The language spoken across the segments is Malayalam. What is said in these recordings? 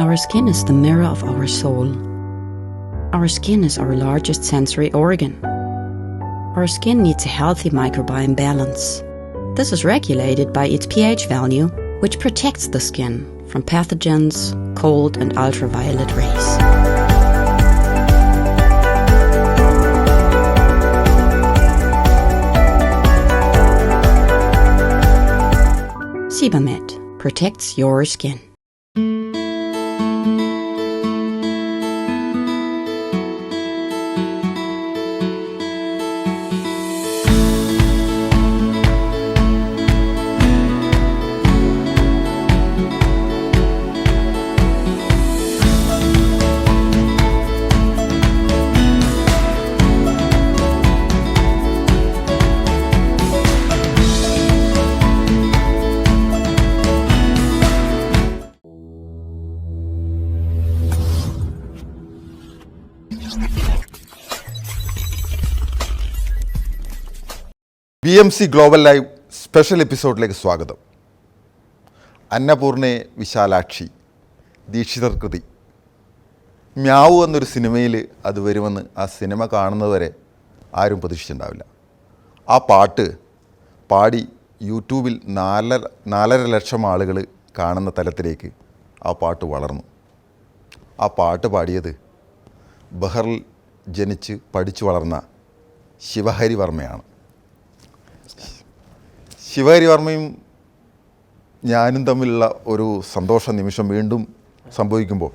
Our skin is the mirror of our soul. Our skin is our largest sensory organ. Our skin needs a healthy microbiome balance. This is regulated by its pH value, which protects the skin from pathogens, cold and ultraviolet rays. Sebamed protects your skin. BMC global live special എപ്പിസോഡിലേക്ക് സ്വാഗതം. അന്നപൂർണെ വിശാലാക്ഷി ദീക്ഷിതർ കൃതി മ്യാവു എന്നൊരു സിനിമയിൽ അത് വരുമെന്ന് ആ സിനിമ കാണുന്നതുവരെ ആരും പ്രതീക്ഷിച്ചിട്ടുണ്ടാവില്ല. ആ പാട്ട് പാടി യൂട്യൂബിൽ 4.5 ലക്ഷം ആളുകൾ കാണുന്ന തലത്തിലേക്ക് ആ പാട്ട് വളർന്നു. ആ പാട്ട് പാടിയത് ബഹറിൽ ജനിച്ച് പഠിച്ചു വളർന്ന ശിവഹരി വർമ്മയാണ്. ശിവഹരി വർമ്മയും ഞാനും തമ്മിലുള്ള ഒരു സന്തോഷ നിമിഷം വീണ്ടും സംഭവിക്കുമ്പോൾ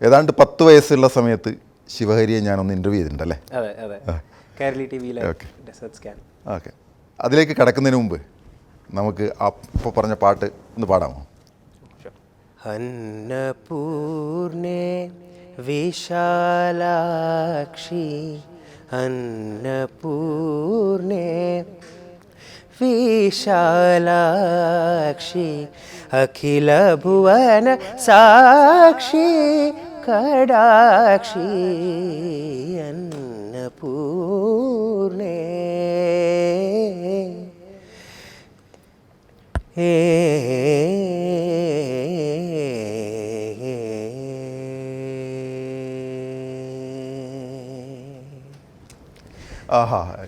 ഏതാണ്ട് 10 വയസ്സുള്ള സമയത്ത് ശിവഹരിയെ ഞാനൊന്ന് ഇൻ്റർവ്യൂ ചെയ്തിട്ടുണ്ടല്ലേ? ഓക്കെ, അതിലേക്ക് കടക്കുന്നതിന് മുമ്പ് നമുക്ക് ആ ഇപ്പോൾ പറഞ്ഞ പാട്ട് ഒന്ന് പാടാമോ? അന്നപൂർണേ വിശാലാക്ഷി അന്നപൂർണേ വിശാലാക്ഷി അഖില ഭുവന സാക്ഷി കടാക്ഷി അന്നപൂർണേ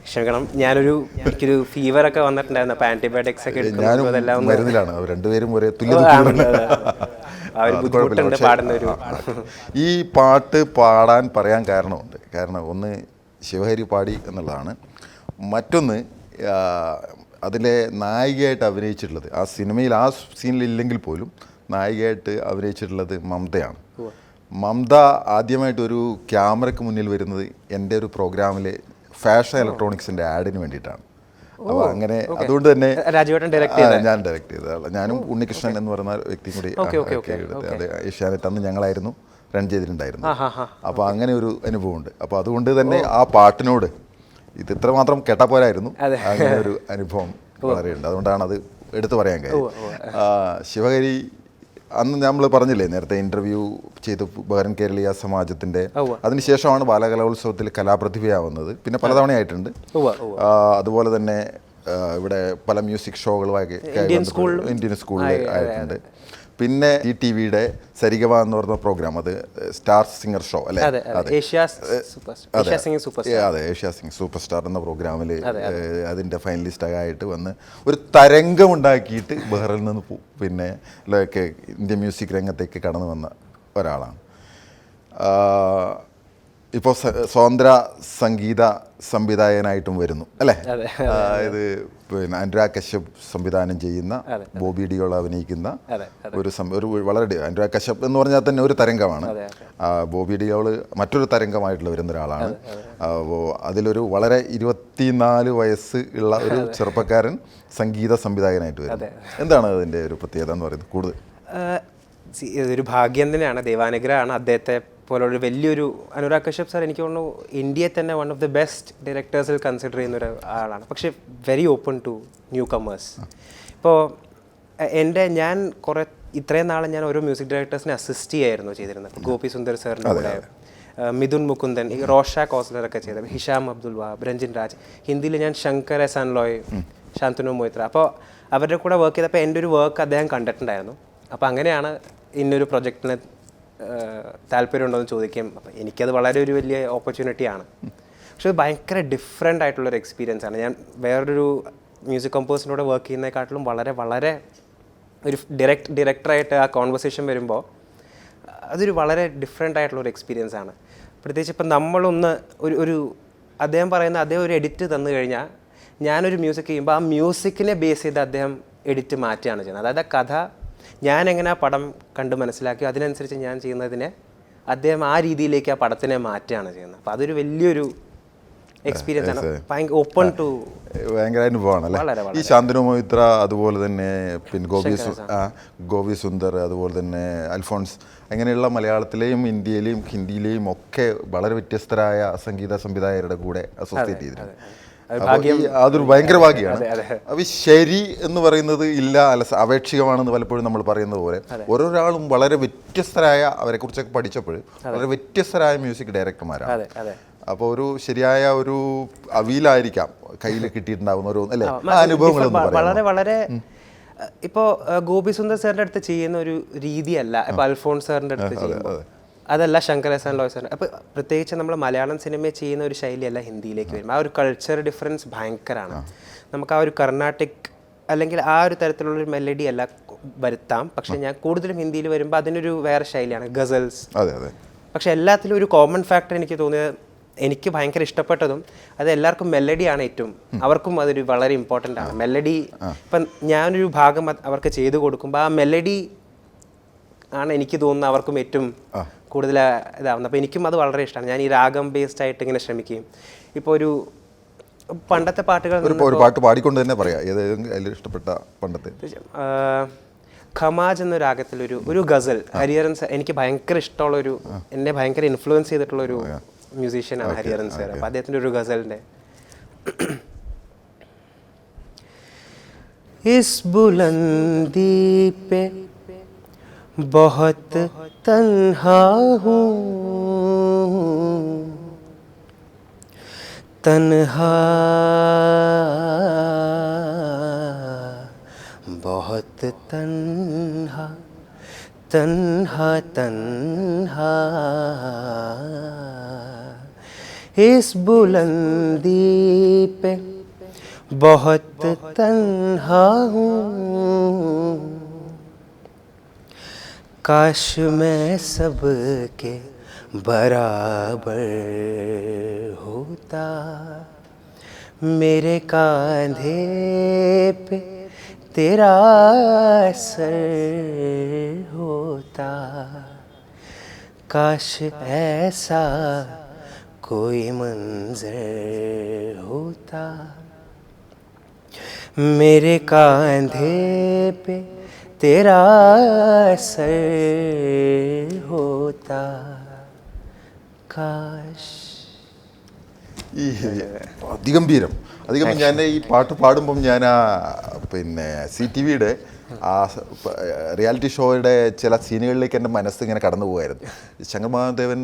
ക്ഷമിക്കണം, എനിക്കൊരു ഫീവറൊക്കെ വന്നിട്ടുണ്ടായിരുന്നു. അപ്പോൾ ആൻറ്റിബയോട്ടിക്സ് ഒക്കെ മരുന്നിലാണ് രണ്ടുപേരും ഒരേ ബുദ്ധിമുട്ടുണ്ട് പാടുന്നൊരു. ഈ പാട്ട് പാടാൻ പറയാൻ കാരണമുണ്ട്. കാരണം ഒന്ന് ശിവഹരി പാടി എന്നുള്ളതാണ്, മറ്റൊന്ന് അതിലെ നായികയായിട്ട് അഭിനയിച്ചിട്ടുള്ളത് ആ സിനിമയിൽ ആ സീനിലില്ലെങ്കിൽ പോലും നായികയായിട്ട് അഭിനയിച്ചിട്ടുള്ളത് മമതയാണ്. മമത ആദ്യമായിട്ടൊരു ക്യാമറയ്ക്ക് മുന്നിൽ വരുന്നത് എൻ്റെ ഒരു പ്രോഗ്രാമിലെ ഫാഷൻ ഇലക്ട്രോണിക്സിൻ്റെ ആഡിന് വേണ്ടിയിട്ടാണ്. അപ്പോൾ അങ്ങനെ അതുകൊണ്ട് തന്നെ ഞാൻ ഡയറക്റ്റ് ചെയ്തതാണ്. ഞാനും ഉണ്ണികൃഷ്ണൻ എന്ന് പറയുന്ന വ്യക്തിയും കൂടി അത് ഏഷ്യാനെറ്റ് അന്ന് ഞങ്ങളായിരുന്നു റൺ ചെയ്തിട്ടുണ്ടായിരുന്നു. അപ്പോൾ അങ്ങനെ ഒരു അനുഭവമുണ്ട്. അപ്പോൾ അതുകൊണ്ട് തന്നെ ആ പാട്ടിനോട് ഇത് ഇത്രമാത്രം കേട്ടപ്പോരായിരുന്നു, അങ്ങനെ ഒരു അനുഭവം വളരെയുണ്ട്. അതുകൊണ്ടാണ് അത് എടുത്തു പറയാൻ കാര്യം. ശിവഹരി അന്ന് നമ്മൾ പറഞ്ഞില്ലേ നേരത്തെ ഇൻ്റർവ്യൂ ചെയ്ത് ബഹ്റൻ കേരളീയ സമാജത്തിൻ്റെ, അതിനുശേഷമാണ് ബാലകലോത്സവത്തിൽ കലാപ്രതിഭയാവുന്നത്. പിന്നെ പലതവണയായിട്ടുണ്ട്. അതുപോലെ തന്നെ ഇവിടെ പല മ്യൂസിക് ഷോകളുമായി ഇന്ത്യൻ സ്കൂളിൽ ആയിട്ടുണ്ട്. പിന്നെ ഈ TV-യുടെ സരിഗമ എന്ന് പറഞ്ഞ പ്രോഗ്രാം, അത് സ്റ്റാർ സിംഗർ ഷോ അല്ലേ? അതെ, ഏഷ്യ സിംഗ് സൂപ്പർ സ്റ്റാർ എന്ന പ്രോഗ്രാമിൽ അതിൻ്റെ ഫൈനലിസ്റ്റ് ആയിട്ട് വന്ന് ഒരു തരംഗം ഉണ്ടാക്കിയിട്ട് ബഹ്റിൽ നിന്ന് പിന്നെ ഇന്ത്യൻ മ്യൂസിക് രംഗത്തേക്ക് കടന്നു വന്ന ഒരാളാണ്. ഇപ്പോൾ സ്വതന്ത്ര സംഗീത സംവിധായകനായിട്ടും വരുന്നു അല്ലേ? ഇത് പിന്നെ അനുരാഗ് കശ്യപ് സംവിധാനം ചെയ്യുന്ന, ബോബി ഡിയോൾ അഭിനയിക്കുന്ന ഒരു വളരെ അനുരാഗ് കശ്യപ് എന്ന് പറഞ്ഞാൽ തന്നെ ഒരു തരംഗമാണ്. ബോബി ഡിയോൾ മറ്റൊരു തരംഗമായിട്ടുള്ള വരുന്ന ഒരാളാണ്. അതിലൊരു വളരെ 24 വയസ്സ് ഉള്ള ഒരു ചെറുപ്പക്കാരൻ സംഗീത സംവിധായകനായിട്ട് വരുന്നത്. എന്താണ് അതിൻ്റെ ഒരു പ്രത്യേകത എന്ന് പറയുന്നത്? കൂടുതൽ ഇതൊരു ഭാഗ്യം തന്നെയാണ്, ദൈവാനുഗ്രഹമാണ്. അദ്ദേഹത്തെ പോലുള്ള വലിയൊരു അനുരാഗ് കശ്യപ് സാർ എനിക്ക് തോന്നുന്നു ഇന്ത്യയിൽ തന്നെ വൺ ഓഫ് ദി ബെസ്റ്റ് ഡയറക്ടേഴ്സിൽ കൺസിഡർ ചെയ്യുന്ന ഒരു ആളാണ്. പക്ഷേ very open to newcomers. ഇപ്പോൾ ഞാൻ ഇത്രയും നാളെ ഞാൻ ഓരോ മ്യൂസിക് ഡയറക്ടേഴ്സിനെ അസിസ്റ്റ് ചെയ്യായിരുന്നു ചെയ്തിരുന്നത്. ഗോപി സുന്ദർ സാറിൻ്റെ കൂടെ, മിഥുൻ മുകുന്ദൻ, ഈ റോഷാക്ക് ഓസ്ലറൊക്കെ ചെയ്തത്, ഹിഷാം അബ്ദുൽ വഹാബ്, രഞ്ജിൻ രാജ്. ഹിന്ദിയിൽ ഞാൻ ശങ്കർ എസ് അൻലോയ്, ശാന്തനു മൊയ്ത്ര. അപ്പോൾ അവരുടെ കൂടെ വർക്ക് ചെയ്തപ്പോൾ എൻ്റെ ഒരു വർക്ക് അദ്ദേഹം കണ്ടിട്ടുണ്ടായിരുന്നു. അപ്പോൾ അങ്ങനെയാണ് ഇന്നൊരു പ്രൊജക്റ്റിന് താല്പര്യമുണ്ടോ എന്ന് ചോദിക്കും. അപ്പം എനിക്കത് വളരെ ഒരു വലിയ ഓപ്പർച്യൂണിറ്റിയാണ്. പക്ഷെ അത് ഭയങ്കര ഡിഫറെൻ്റ് ആയിട്ടുള്ളൊരു എക്സ്പീരിയൻസ് ആണ്. ഞാൻ വേറൊരു മ്യൂസിക് കമ്പോസിനോട് വർക്ക് ചെയ്യുന്നതിനെക്കാട്ടിലും വളരെ വളരെ ഒരു ഡയറക്ടറായിട്ട് ആ കോൺവെർസേഷൻ വരുമ്പോൾ അതൊരു വളരെ ഡിഫറെൻ്റ് ആയിട്ടുള്ളൊരു എക്സ്പീരിയൻസ് ആണ്. പ്രത്യേകിച്ച് ഇപ്പം നമ്മളൊന്ന് ഒരു അദ്ദേഹം പറയുന്ന അതേ ഒരു എഡിറ്റ് തന്നു കഴിഞ്ഞാൽ ഞാനൊരു മ്യൂസിക് ചെയ്യുമ്പോൾ ആ മ്യൂസിക്കിനെ ബേസ് ചെയ്ത് അദ്ദേഹം എഡിറ്റ് മാറ്റുകയാണ് ചെയ്യുന്നത്. അതായത് കഥ ഞാൻ എങ്ങനെ ആ പടം കണ്ട് മനസ്സിലാക്കി അതിനനുസരിച്ച് ഞാൻ ചെയ്യുന്നതിനെ അദ്ദേഹം ആ രീതിയിലേക്ക് ആ പടത്തിനെ മാറ്റുകയാണ് ചെയ്യുന്നത്. അപ്പോൾ അതൊരു വലിയൊരു എക്സ്പീരിയൻസ് ആണ്. ഓപ്പൺ ടു ഭയങ്കര അനുഭവമാണല്ലേ ഈ ശാന്തനു മൊയ്ത്ര, അതുപോലെ തന്നെ പിന്നെ ഗോപി സുന്ദർ, അതുപോലെ തന്നെ അൽഫോൺസ്, അങ്ങനെയുള്ള മലയാളത്തിലെയും ഇന്ത്യയിലെയും ഹിന്ദിയിലെയും ഒക്കെ വളരെ വ്യത്യസ്തരായ സംഗീത സംവിധായകരുടെ കൂടെ അസോസിയേറ്റ് ചെയ്തിട്ടുണ്ട്. അതൊരു ഭയങ്കര ഭാഗ്യമാണ്. അപ്പോൾ ശരി എന്ന് പറയുന്നത് ഇല്ല, അല്ല അപേക്ഷികമാണെന്ന് പലപ്പോഴും നമ്മൾ പറയുന്നത് പോലെ ഓരോരാളും വളരെ വ്യത്യസ്തരായ, അവരെക്കുറിച്ചൊക്കെ പഠിച്ചപ്പോൾ വളരെ വ്യത്യസ്തരായ മ്യൂസിക് ഡയറക്ടർമാരാണ്. അപ്പോൾ ഒരു ശരിയായ ഒരു അവിയിലായിരിക്കാം കയ്യിൽ കിട്ടിയിട്ടുണ്ടാകുന്ന ഒരു അല്ലേ അനുഭവങ്ങളൊന്നും വളരെ വളരെ ഇപ്പോൾ ഗോപി സുന്ദർ സാറിൻ്റെ അടുത്ത് ചെയ്യുന്ന ഒരു രീതിയല്ല ഇപ്പോൾ അൽഫോൺസ് സാറിൻ്റെ അടുത്ത് ചെയ്യുമ്പോൾ, അതല്ല ശങ്കർ എഹ്സാൻ ലോയ് സാറിൻ്റെ. അപ്പോൾ പ്രത്യേകിച്ച് നമ്മൾ മലയാളം സിനിമയിൽ ചെയ്യുന്ന ഒരു ശൈലിയല്ല ഹിന്ദിയിലേക്ക് വരുമ്പോൾ. ആ ഒരു കൾച്ചർ ഡിഫറൻസ് ഭയങ്കരമാണ്. നമുക്ക് ആ ഒരു കർണാട്ടിക് അല്ലെങ്കിൽ ആ ഒരു തരത്തിലുള്ളൊരു മെലഡി അല്ല വരുത്താം, പക്ഷേ ഞാൻ കൂടുതലും ഹിന്ദിയിൽ വരുമ്പോൾ അതിനൊരു വേറെ ശൈലിയാണ്, ഗസൽസ്. പക്ഷെ എല്ലാത്തിലും ഒരു കോമൺ ഫാക്ടർ എനിക്ക് തോന്നിയത്, എനിക്ക് ഭയങ്കര ഇഷ്ടപ്പെട്ടതും അത് എല്ലാവർക്കും മെലഡിയാണ് ഏറ്റവും, അവർക്കും അതൊരു വളരെ ഇമ്പോർട്ടൻ്റ് ആണ് മെലഡി. ഇപ്പം ഞാനൊരു ഭാഗം അവർക്ക് ചെയ്തു കൊടുക്കുമ്പോൾ ആ മെലഡി ആണ് എനിക്ക് തോന്നുന്നത് അവർക്കും ഏറ്റവും കൂടുതൽ ഇതാവുന്നത്. അപ്പോൾ എനിക്കും അത് വളരെ ഇഷ്ടമാണ്. ഞാൻ ഈ രാഗം ബേസ്ഡ് ആയിട്ട് ഇങ്ങനെ ശ്രമിക്കുകയും ഇപ്പോൾ ഒരു പണ്ടത്തെ പാട്ടുകൾ ഒരു പാട്ട് പാടിക്കൊണ്ട് തന്നെ പറയാം ഇഷ്ടപ്പെട്ട പണ്ടത്തെ ഖമാജ് എന്ന രാഗത്തിലൊരു ഒരു ഗസൽ ഹരിഹരൻ സാർ, എനിക്ക് ഭയങ്കര ഇഷ്ടമുള്ളൊരു, എന്നെ ഭയങ്കര ഇൻഫ്ലുവൻസ് ചെയ്തിട്ടുള്ളൊരു മ്യൂസീഷ്യനാണ് ഹരിഹരൻ സാർ. അപ്പോൾ അദ്ദേഹത്തിൻ്റെ ഒരു ഗസലിൻ്റെ ഇസ് ബുലന്ദി പേ बहुत तन्हा हूँ, तन्हा बहुत तन्हा, तन्हा तन्हा इस बुलंदी पे बहुत तन्हा हूँ, काश मैं सबके बराबर होता, मेरे कांधे पे तेरा सर होता, काश ऐसा कोई मंजर होता, मेरे कांधे पे तेरा सर होता, काश. ഈ അതിഗംഭീരം ഞാൻ ഈ പാട്ട് പാടുമ്പം ഞാൻ പിന്നെ CTVയുടെ ആ റിയാലിറ്റി ഷോയുടെ ചില സീനുകളിലേക്ക് എൻ്റെ മനസ്സ് ഇങ്ങനെ കടന്നു പോകുമായിരുന്നു. ശങ്കർ മഹാദേവൻ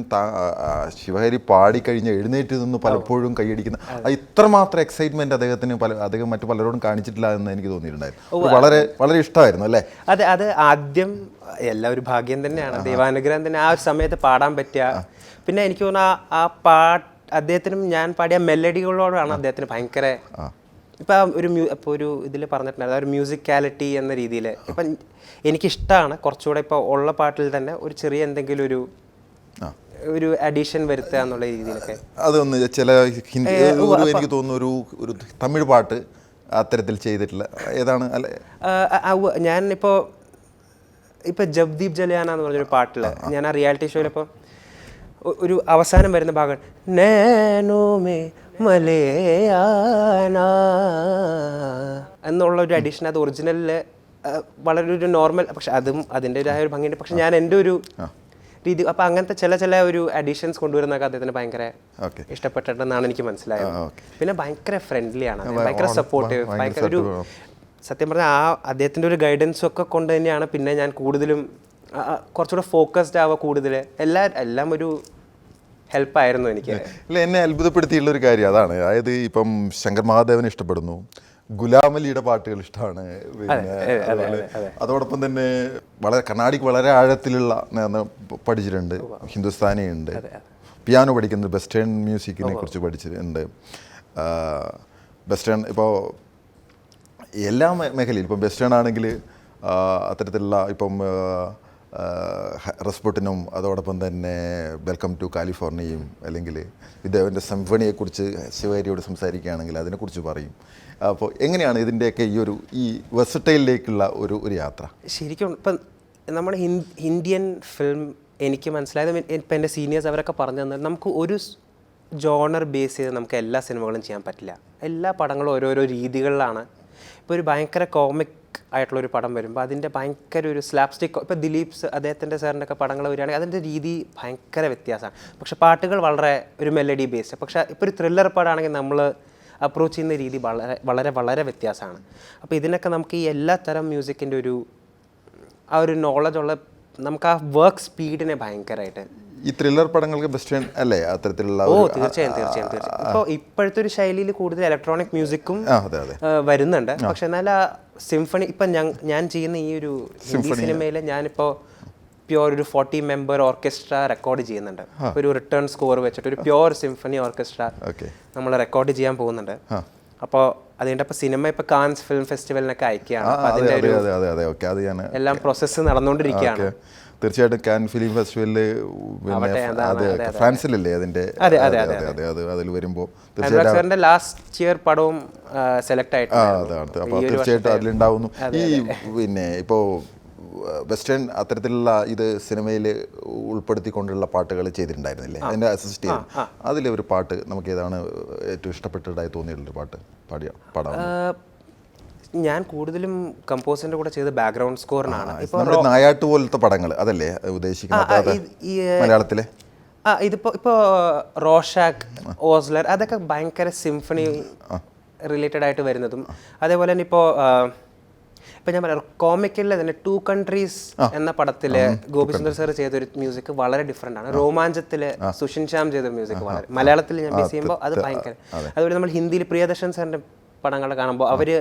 ശിവഹരി പാടിക്കഴിഞ്ഞ് എഴുന്നേറ്റ് നിന്ന് പലപ്പോഴും കൈയടിക്കുന്ന ഇത്രമാത്രം എക്സൈറ്റ്മെൻറ്റ് അദ്ദേഹം മറ്റു പലരോടും കാണിച്ചിട്ടില്ല എന്ന് എനിക്ക് തോന്നിയിട്ടുണ്ടായിരുന്നു. വളരെ വളരെ ഇഷ്ടമായിരുന്നു അല്ലേ? അതെ, അത് ആദ്യം എല്ലാം ഒരു ഭാഗ്യം തന്നെയാണ്, ദൈവാനുഗ്രഹം തന്നെ. ആ ഒരു സമയത്ത് പാടാൻ പറ്റുക. പിന്നെ എനിക്ക് തോന്നുന്നു അദ്ദേഹത്തിനും ഞാൻ പാടിയ മെലഡികളോടാണ് അദ്ദേഹത്തിന് ഭയങ്കര ഇപ്പം ഒരു ഇതിൽ പറഞ്ഞിട്ടുണ്ടായിരുന്നു ഒരു മ്യൂസിക്കാലിറ്റി എന്ന രീതിയിൽ. ഇപ്പം എനിക്കിഷ്ടമാണ് കുറച്ചുകൂടെ ഇപ്പോൾ ഉള്ള പാട്ടിൽ തന്നെ ഒരു ചെറിയ എന്തെങ്കിലും ഒരു അഡീഷൻ വരുത്തുക എന്നുള്ള രീതിയിലൊക്കെ. അതൊന്ന് ചില ഹിന്ദി എനിക്ക് തോന്നുന്നു ഒരു തമിഴ് പാട്ട് അത്തരത്തിൽ ചെയ്തിട്ടില്ല ഏതാണ് അല്ലെ? ഞാനിപ്പോൾ ജബ്ദീപ് ജലിയാന എന്ന് പറഞ്ഞൊരു പാട്ടിൽ ഞാൻ ആ റിയാലിറ്റി ഷോയിലിപ്പോൾ ഒരു അവസാനം വരുന്ന ഭാഗം നേനോമേ മലയാന എന്നുള്ള ഒരു അഡീഷൻ, അത് ഒറിജിനലിൽ വളരെ ഒരു നോർമൽ, പക്ഷെ അതും അതിൻ്റെതായ ഒരു ഭംഗിയുണ്ട്. പക്ഷെ ഞാൻ എൻ്റെ ഒരു രീതി അപ്പോൾ അങ്ങനത്തെ ചില ഒരു അഡീഷൻസ് കൊണ്ടുവരുന്നതൊക്കെ അദ്ദേഹത്തിന് ഭയങ്കര ഇഷ്ടപ്പെട്ടിട്ടെന്നാണ് എനിക്ക് മനസ്സിലായത്. പിന്നെ ഭയങ്കര ഫ്രണ്ട്ലിയാണ്, ഭയങ്കര സപ്പോർട്ടീവ്, ഭയങ്കര ഒരു സത്യം പറഞ്ഞാൽ അദ്ദേഹത്തിൻ്റെ ഒരു ഗൈഡൻസും ഒക്കെ കൊണ്ട് തന്നെയാണ് പിന്നെ ഞാൻ കൂടുതലും കുറച്ചുകൂടെ ഫോക്കസ്ഡ് ആവുക കൂടുതൽ. എല്ലാം ഒരു ഹെൽപ്പായിരുന്നു എനിക്ക്. എന്നെ അത്ഭുതപ്പെടുത്തിയുള്ളൊരു കാര്യം അതാണ്. അതായത് ഇപ്പം ശങ്കർ മഹാദേവനെ ഇഷ്ടപ്പെടുന്നു, ഗുലാം അലിയുടെ പാട്ടുകൾ ഇഷ്ടമാണ്. പിന്നെ അതോടൊപ്പം തന്നെ വളരെ കർണാടിക് വളരെ ആഴത്തിലുള്ള പഠിച്ചിട്ടുണ്ട്. ഹിന്ദുസ്ഥാനി ഉണ്ട്, പിയാനോ പഠിക്കുന്നത്, വെസ്റ്റേൺ മ്യൂസിക്കിനെ കുറിച്ച് പഠിച്ചിട്ടുണ്ട്. വെസ്റ്റേൺ ഇപ്പോൾ എല്ലാ മേഖലയിൽ ഇപ്പം വെസ്റ്റേൺ ആണെങ്കിൽ അത്തരത്തിലുള്ള ഇപ്പം റസ്പുട്ടിനും അതോടൊപ്പം തന്നെ വെൽക്കം ടു കാലിഫോർണിയയും അല്ലെങ്കിൽ ഇദ്ദേഹത്തിൻ്റെ സിംഫണിയെക്കുറിച്ച് ശിവഹരിയോട് സംസാരിക്കുകയാണെങ്കിൽ അതിനെക്കുറിച്ച് പറയും. അപ്പോൾ എങ്ങനെയാണ് ഇതിൻ്റെയൊക്കെ ഈ വെർസറ്റൈലിലേക്കുള്ള ഒരു യാത്ര? ശരിക്കും ഇപ്പം നമ്മുടെ ഇന്ത്യൻ ഫിലിം എനിക്ക് മനസ്സിലായത് ഇപ്പം എൻ്റെ സീനിയേഴ്സ് അവരൊക്കെ പറഞ്ഞു തന്നത് നമുക്ക് ഒരു ജോണർ ബേസ് ചെയ്ത് നമുക്ക് എല്ലാ സിനിമകളും ചെയ്യാൻ പറ്റില്ല. എല്ലാ പടങ്ങളും ഓരോരോ രീതികളിലാണ്. ഇപ്പോൾ ഒരു ഭയങ്കര കോമിക് ആയിട്ടുള്ളൊരു പടം വരുമ്പോൾ അതിൻ്റെ ഭയങ്കര ഒരു സ്ലാപ്സ്റ്റിക്, ഇപ്പോൾ ദിലീപ് അദ്ദേഹത്തിൻ്റെ സാറിൻ്റെ ഒക്കെ പടങ്ങൾ വരികയാണെങ്കിൽ അതിൻ്റെ രീതി ഭയങ്കര വ്യത്യാസമാണ്. പക്ഷേ പാട്ടുകൾ വളരെ ഒരു മെലഡി ബേസ്ഡ്. പക്ഷേ ഇപ്പോൾ ഒരു ത്രില്ലർ പടമാണെങ്കിൽ നമ്മൾ അപ്രോച്ച് ചെയ്യുന്ന രീതി വളരെ വളരെ വളരെ വ്യത്യാസമാണ്. അപ്പോൾ ഇതിനൊക്കെ നമുക്ക് ഈ എല്ലാ തരം മ്യൂസിക്കിൻ്റെ ആ ഒരു നോളജുള്ള നമുക്ക് ആ വർക്ക് സ്പീഡിനെ ഭയങ്കരമായിട്ട് ഈ ത്രില്ലർ പടങ്ങൾക്ക് ബെസ്റ്റ് അല്ലേ അത്തരത്തിലുള്ള? തീർച്ചയായും. ഇപ്പോൾ ഇപ്പോഴത്തെ ഒരു ശൈലിയിൽ കൂടുതൽ ഇലക്ട്രോണിക് മ്യൂസിക്കും വരുന്നുണ്ട്. പക്ഷെ എന്നാൽ ആ സിംഫണി ഇപ്പം ഞാൻ ചെയ്യുന്ന ഈ ഒരു സിനിമയിൽ ഞാനിപ്പോൾ പ്യോർ ഒരു 40 മെമ്പർ ഓർക്കസ്ട്ര റെക്കോർഡ് ചെയ്യുന്നുണ്ട്. ഒരു റിട്ടേൺ സ്കോർ വെച്ചിട്ട് ഒരു പ്യോർ സിംഫണി ഓർക്കസ്ട്ര നമ്മൾ റെക്കോർഡ് ചെയ്യാൻ പോകുന്നുണ്ട്. അപ്പോൾ അതിൻ്റെ ഇപ്പോൾ സിനിമ ഇപ്പോൾ കാൻസ് ഫിലിം ഫെസ്റ്റിവലിനൊക്കെ അയക്കുകയാണ്. അതിൻ്റെ എല്ലാം പ്രോസസ്സ് നടന്നുകൊണ്ടിരിക്കുകയാണ്. തീർച്ചയായിട്ടും കാൻ ഫിലിം ഫെസ്റ്റിവലിൽ പിന്നെ ഫ്രാൻസിലല്ലേ അതിൻ്റെ അതിൽ വരുമ്പോൾ തീർച്ചയായിട്ടും ലാസ്റ്റ് ഇയർ പടവും സെലക്ട് ആയിട്ടുണ്ട്. അപ്പോൾ തീർച്ചയായിട്ടും അതിലുണ്ടാവുന്നു. ഈ പിന്നെ ഇപ്പോൾ വെസ്റ്റേൺ അത്തരത്തിലുള്ള ഇത് സിനിമയിൽ ഉൾപ്പെടുത്തിക്കൊണ്ടുള്ള പാട്ടുകൾ ചെയ്തിട്ടുണ്ടായിരുന്നില്ലേ? അതിൻ്റെ അസിസ്റ്റ് ചെയ്ത് അതിലെ ഒരു പാട്ട് നമുക്ക് ഏതാണ് ഏറ്റവും ഇഷ്ടപ്പെട്ടതായി തോന്നിയിട്ടുള്ളൊരു പാട്ട് പാടാം? ഞാൻ കൂടുതലും കമ്പോസറിന്റെ കൂടെ ചെയ്ത ബാക്ക്ഗ്രൗണ്ട് സ്കോറിനാണ്. ഇപ്പോൾ നായാട്ട് പോലത്തെ പടങ്ങൾ അതല്ലേ ഉദ്ദേശിക്കുന്നത് മലയാളത്തിലെ? ഇപ്പോൾ റോഷാക്ക്, ഓസ്ലർ അതൊക്കെ ഭയങ്കര സിംഫണി റിലേറ്റഡ് ആയിട്ട് വരുന്നതും, അതേപോലെ തന്നെ ഇപ്പോൾ ഞാൻ പറയാം കോമിക്കലിൽ തന്നെ 2 കൺട്രീസ് എന്ന പടത്തില് ഗോപിസുന്ദർ സാർ ചെയ്തൊരു മ്യൂസിക് വളരെ ഡിഫറെന്റ് ആണ്. രോമാഞ്ചത്തില് സുഷിൻ ശ്യാം ചെയ്ത മ്യൂസിക് വളരെ മലയാളത്തിൽ ഞാൻ ബേസ് ചെയ്യുമ്പോൾ അത് ഭയങ്കര. അതുപോലെ നമ്മൾ ഹിന്ദിയിൽ പ്രിയദർശൻ സാറിന്റെ പടങ്ങൾ കാണുമ്പോൾ അവര്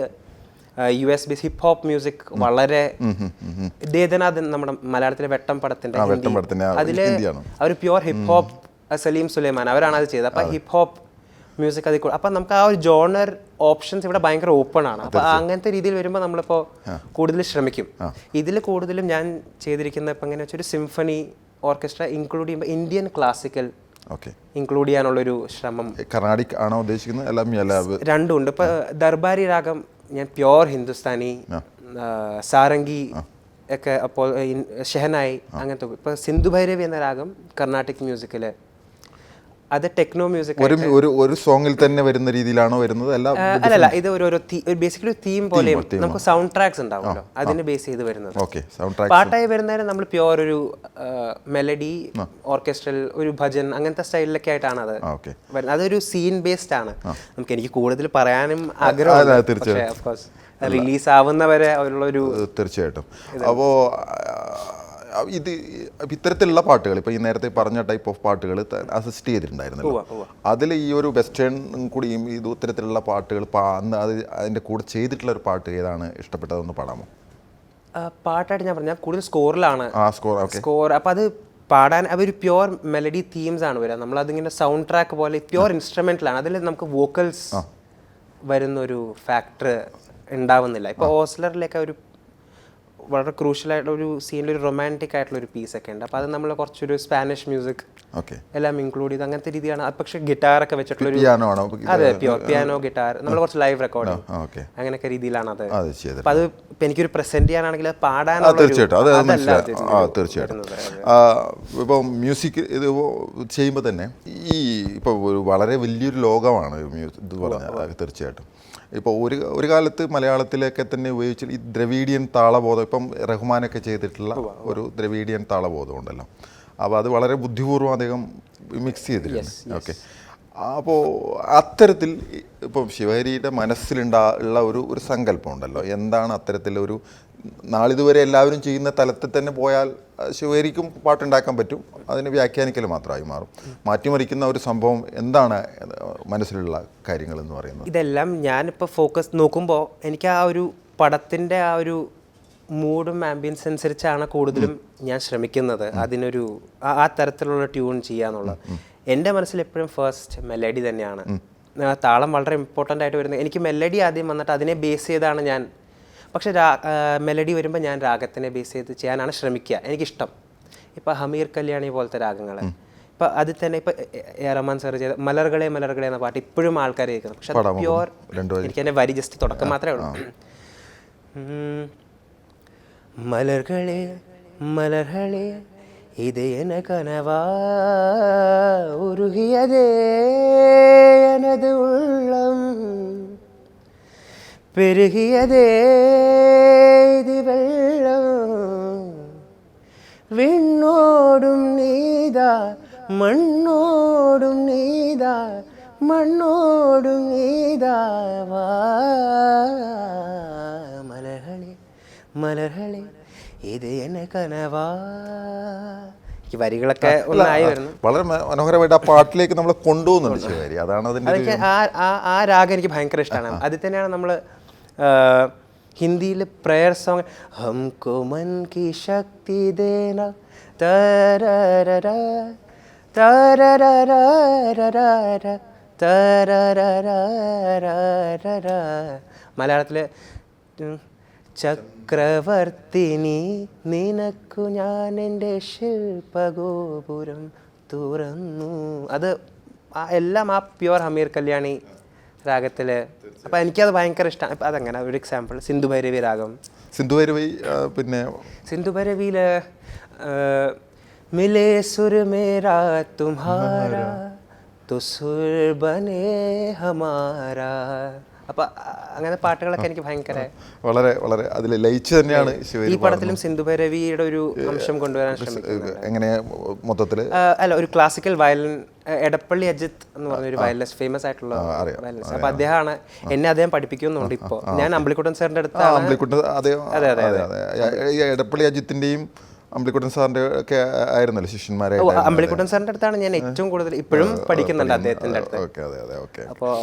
US base hip hop music വളരെ ദേദനാഥൻ നമ്മുടെ മലയാളത്തിലെ വെട്ടം പടത്തിന്റെ അതില് അവർ pure hip hop, Salim Sulaiman അവരാണ് അത് ചെയ്തത്. അപ്പൊ ഹിപ്പ് ഹോപ്പ് മ്യൂസിക് അതിൽ അപ്പം നമുക്ക് ആ ഒരു ജോണർ ഓപ്ഷൻസ് ഇവിടെ ഭയങ്കര ഓപ്പൺ ആണ്. അപ്പം അങ്ങനത്തെ രീതിയിൽ വരുമ്പോൾ നമ്മളിപ്പോൾ കൂടുതൽ ശ്രമിക്കും. ഇതിൽ കൂടുതലും ഞാൻ ചെയ്തിരിക്കുന്ന ഇപ്പം എങ്ങനെ വെച്ചാൽ ഒരു സിംഫണി ഓർക്കസ്ട്ര ഇൻക്ലൂഡ് ചെയ്യുമ്പോൾ ഇന്ത്യൻ ക്ലാസിക്കൽ ഇൻക്ലൂഡ് ചെയ്യാനുള്ളൊരു ശ്രമം. കർണാടിക് ആണോ ഉദ്ദേശിക്കുന്നത്? രണ്ടും ഉണ്ട്. ഇപ്പോൾ ദർബാരി രാഗം ഞാൻ പ്യോർ ഹിന്ദുസ്ഥാനി, സാരംഗി ഒക്കെ, അപ്പോൾ ഷെഹനായി അങ്ങനത്തെ. ഇപ്പോൾ സിന്ധു ഭൈരവി എന്ന രാഗം കർണാട്ടിക് മ്യൂസിക്കിൽ അത് ടെക്നോ മ്യൂസിക് ഒരു സോങ്ങിൽ തന്നെ വരുന്ന രീതിയിലാണോ വരുന്നത്? അല്ലല്ല, ഇത് ബേസിക്കലി ഒരു തീം പോലെയും നമുക്ക് സൗണ്ട് ട്രാക്സ് ഉണ്ടാവുമല്ലോ അതിനെ ബേസ് ചെയ്ത് വരുന്നത്. പാട്ടായി വരുന്നതിന് നമ്മൾ പ്യോർ ഒരു മെലഡി ഓർക്കസ്ട്രൽ ഒരു ഭജൻ അങ്ങനത്തെ സ്റ്റൈലിലൊക്കെ ആയിട്ടാണ് അത് വരുന്നത്. അതൊരു സീൻ ബേസ്ഡ് ആണ്. നമുക്ക് എനിക്ക് കൂടുതൽ പറയാനും ആഗ്രഹം റിലീസ് ആവുന്നവരെ ഉള്ളൊരു. തീർച്ചയായിട്ടും. അപ്പോൾ ഇത് ഇത്തരത്തിലുള്ള പാട്ടുകൾ ഇപ്പോൾ ഈ നേരത്തെ പറഞ്ഞ ടൈപ്പ് ഓഫ് പാട്ടുകൾ അസിസ്റ്റ് ചെയ്തിട്ടുണ്ടായിരുന്നല്ലോ. അതിൽ ഈ ഒരു വെസ്റ്റേൺ കൂടിയും ഇത് ഇത്തരത്തിലുള്ള പാട്ടുകൾ അന്ന് അതിൻ്റെ കൂടെ ചെയ്തിട്ടുള്ള ഒരു പാട്ട് ഏതാണ് ഇഷ്ടപ്പെട്ടതെന്ന് പാടാമോ? പാട്ടായിട്ട് ഞാൻ പറഞ്ഞാൽ കൂടുതൽ സ്കോറിലാണ്. സ്കോർ അപ്പോൾ അത് പാടാൻ അവർ പ്യോർ മെലഡി തീംസ് ആണ് വരിക. നമ്മളതിങ്ങനെ സൗണ്ട് ട്രാക്ക് പോലെ പ്യോർ ഇൻസ്ട്രുമെന്റലാണ്. അതിൽ നമുക്ക് വോക്കൽസ് വരുന്നൊരു ഫാക്ടർ ഉണ്ടാവുന്നില്ല. ഇപ്പോൾ ഓസ്ലറിലേക്ക് ഒരു വളരെ ക്രൂഷ്യൽ ആയിട്ടുള്ള ഒരു സീനിൽ ഒരു റൊമാൻറ്റിക് ആയിട്ടുള്ള ഒരു പീസ് ഒക്കെ ഉണ്ട്. അപ്പോൾ അത് നമ്മൾ കുറച്ചൊരു സ്പാനിഷ് മ്യൂസിക് എല്ലാം ഇൻക്ലൂഡ് ചെയ്ത് അങ്ങനത്തെ രീതിയാണ്. പക്ഷേ ഗിറ്റാറൊക്കെ വെച്ചിട്ടുള്ള അതെ പ്യോർ പിയാനോ ഗിറ്റാർ നമ്മൾ കുറച്ച് ലൈവ് റെക്കോർഡിങ് അങ്ങനെയൊക്കെ രീതിയിലാണ് അത്. അപ്പോൾ അത് ഇപ്പം എനിക്കൊരു പ്രസന്റ് ചെയ്യാനാണെങ്കിൽ പാടാൻ തീർച്ചയായിട്ടും. ഇപ്പോൾ മ്യൂസിക് ഇത് ചെയ്യുമ്പോൾ തന്നെ ഈ ഇപ്പോൾ ഒരു വളരെ വലിയൊരു ലോകമാണ് ഇത് പറഞ്ഞാൽ. തീർച്ചയായിട്ടും ഇപ്പോൾ ഒരു കാലത്ത് മലയാളത്തിലൊക്കെ തന്നെ ഉപയോഗിച്ച് ഈ ദ്രവീഡിയൻ താളബോധം, ഇപ്പം റഹ്മാനൊക്കെ ചെയ്തിട്ടുള്ള ഒരു ദ്രവീഡിയൻ താളബോധം ഉണ്ടല്ലോ. അപ്പോൾ അത് വളരെ ബുദ്ധിപൂർവ്വം അദ്ദേഹം മിക്സ് ചെയ്തിട്ടുണ്ട്. ഓക്കെ, അപ്പോൾ അത്തരത്തിൽ ഇപ്പം ശിവഹരിയുടെ മനസ്സിലുള്ള ഒരു സങ്കല്പം ഉണ്ടല്ലോ, എന്താണ് അത്തരത്തിലൊരു നാളിതുവരെ എല്ലാവരും ചെയ്യുന്ന തലത്തിൽ തന്നെ പോയാൽ ശിവഹരിക്കും പാട്ടുണ്ടാക്കാൻ പറ്റും, അതിന് വ്യാഖ്യാനിക്കൽ മാത്രമായി മാറും. മാറ്റിമറിക്കുന്ന ഒരു സംഭവം എന്താണ് മനസ്സിലുള്ള കാര്യങ്ങളെന്ന് പറയുന്നത്? ഇതെല്ലാം ഞാനിപ്പോൾ ഫോക്കസ് നോക്കുമ്പോൾ എനിക്ക് ആ ഒരു പടത്തിൻ്റെ ആ ഒരു മൂഡും ആംബിയൻസ് അനുസരിച്ചാണ് കൂടുതലും ഞാൻ ശ്രമിക്കുന്നത് അതിനൊരു ആ തരത്തിലുള്ള ട്യൂൺ ചെയ്യാന്നുള്ളത്. എൻ്റെ മനസ്സിൽ എപ്പോഴും ഫസ്റ്റ് മെലഡി തന്നെയാണ്. താളം വളരെ ഇമ്പോർട്ടൻ്റ് ആയിട്ട് വരുന്നത്. എനിക്ക് മെലഡി ആദ്യം വന്നിട്ട് അതിനെ ബേസ് ചെയ്താണ് ഞാൻ, പക്ഷേ മെലഡി വരുമ്പോൾ ഞാൻ രാഗത്തിനെ ബേസ് ചെയ്ത് ചെയ്യാനാണ് ശ്രമിക്കുക, എനിക്കിഷ്ടം. ഇപ്പോൾ ഹമീർ കല്യാണി പോലത്തെ രാഗങ്ങൾ, ഇപ്പോൾ അതിൽ തന്നെ ഇപ്പോൾ റഹ്മാൻ സാർ ചെയ്ത മലർകളെ മലർകളെ എന്ന പാട്ട് ഇപ്പോഴും ആൾക്കാർ കേൾക്കുന്നത്. പക്ഷെ അത് പ്യുവർ, എനിക്ക് എൻ്റെ വരി ജസ്റ്റ് തുടക്കം മാത്രമേ ഉള്ളൂ. മലർകളെ മലർകളെ ഇത് എന കനവാ ഉരുകിയതേ എനത് ഉള്ളം പെരുകിയതേ ഇത് വെള്ളം വിണ്ണോടും നീതാ മണ്ണോടും നീതാ മണ്ണോടും നീതാ വാ മലർകളെ മലർകളെ ഇത് എന്നെ കനവാ. ഈ വരികളൊക്കെ ഒന്നായി വരുന്നു. വളരെ മനോഹരമായിട്ട് ആ പാട്ടിലേക്ക് നമ്മളെ കൊണ്ടുപോകുന്നുണ്ട് ശിവഹരി. അതാണ് അതിൻ്റെ ആ രാഗം എനിക്ക് ഭയങ്കര ഇഷ്ടമാണ്. അതിൽ തന്നെയാണ് നമ്മൾ ഹിന്ദിയിൽ പ്രയർ സോങ് ഹംകോ മൻ കി ശക്തി ദേന തരരര തരരര തരരര. മലയാളത്തിൽ ചക്രവർത്തിനി നിനക്കു ഞാൻ എൻ്റെ ശില്പഗോപുരം തുറന്നു. അത് എല്ലാം ആ പ്യുവർ ഹമീർ കല്യാണി രാഗത്തിൽ. അപ്പം എനിക്കത് ഭയങ്കര ഇഷ്ടമാണ്. അപ്പം അതങ്ങനെ ഒരു എക്സാമ്പിൾ സിന്ധുഭൈരവി രാഗം. സിന്ധുഭൈരവി പിന്നെ സിന്ധുഭൈരവിയിൽ മിലേ സുർ മേരാ തുമ്ഹാരാ तो सुर बने हमारा. അപ്പം അങ്ങനെ പാട്ടുകളൊക്കെ എനിക്ക് ഭയങ്കര വളരെ വളരെ അതിൽ ലയിച്ച് തന്നെയാണ് ഈ പടത്തിലും സിന്ധുഭൈരവിയുടെ ഒരു അംശം കൊണ്ടുവരാൻ ശ്രമിക്കുന്നത്. എങ്ങനെ മൊത്തത്തിൽ അല്ല, ഒരു ക്ലാസിക്കൽ വയലിൻ എടപ്പള്ളി അജിത്ത് എന്ന് പറഞ്ഞൊരു വയലിനിസ്റ്റ്, ഫേമസ് ആയിട്ടുള്ള വയലിനിസ്റ്റ്. അപ്പം അദ്ദേഹമാണ് എന്നെ അദ്ദേഹം പഠിപ്പിക്കുന്നുണ്ട്. ഇപ്പോൾ ഞാൻ അമ്പിളിക്കുട്ടൻ സാറിൻ്റെ അടുത്ത് എടപ്പള്ളി അജിത്തിൻ്റെയും അമ്പിളിക്കുട്ടൻ സാറിൻ്റെ ഒക്കെ ആയിരുന്നല്ലോ ശിഷ്യന്മാരെ. അമ്പിളിക്കുട്ടൻ സാറിൻ്റെ അടുത്താണ് ഞാൻ ഏറ്റവും കൂടുതൽ ഇപ്പോഴും പഠിക്കുന്നുണ്ട് അദ്ദേഹത്തിൻ്റെ അടുത്ത്. അപ്പോൾ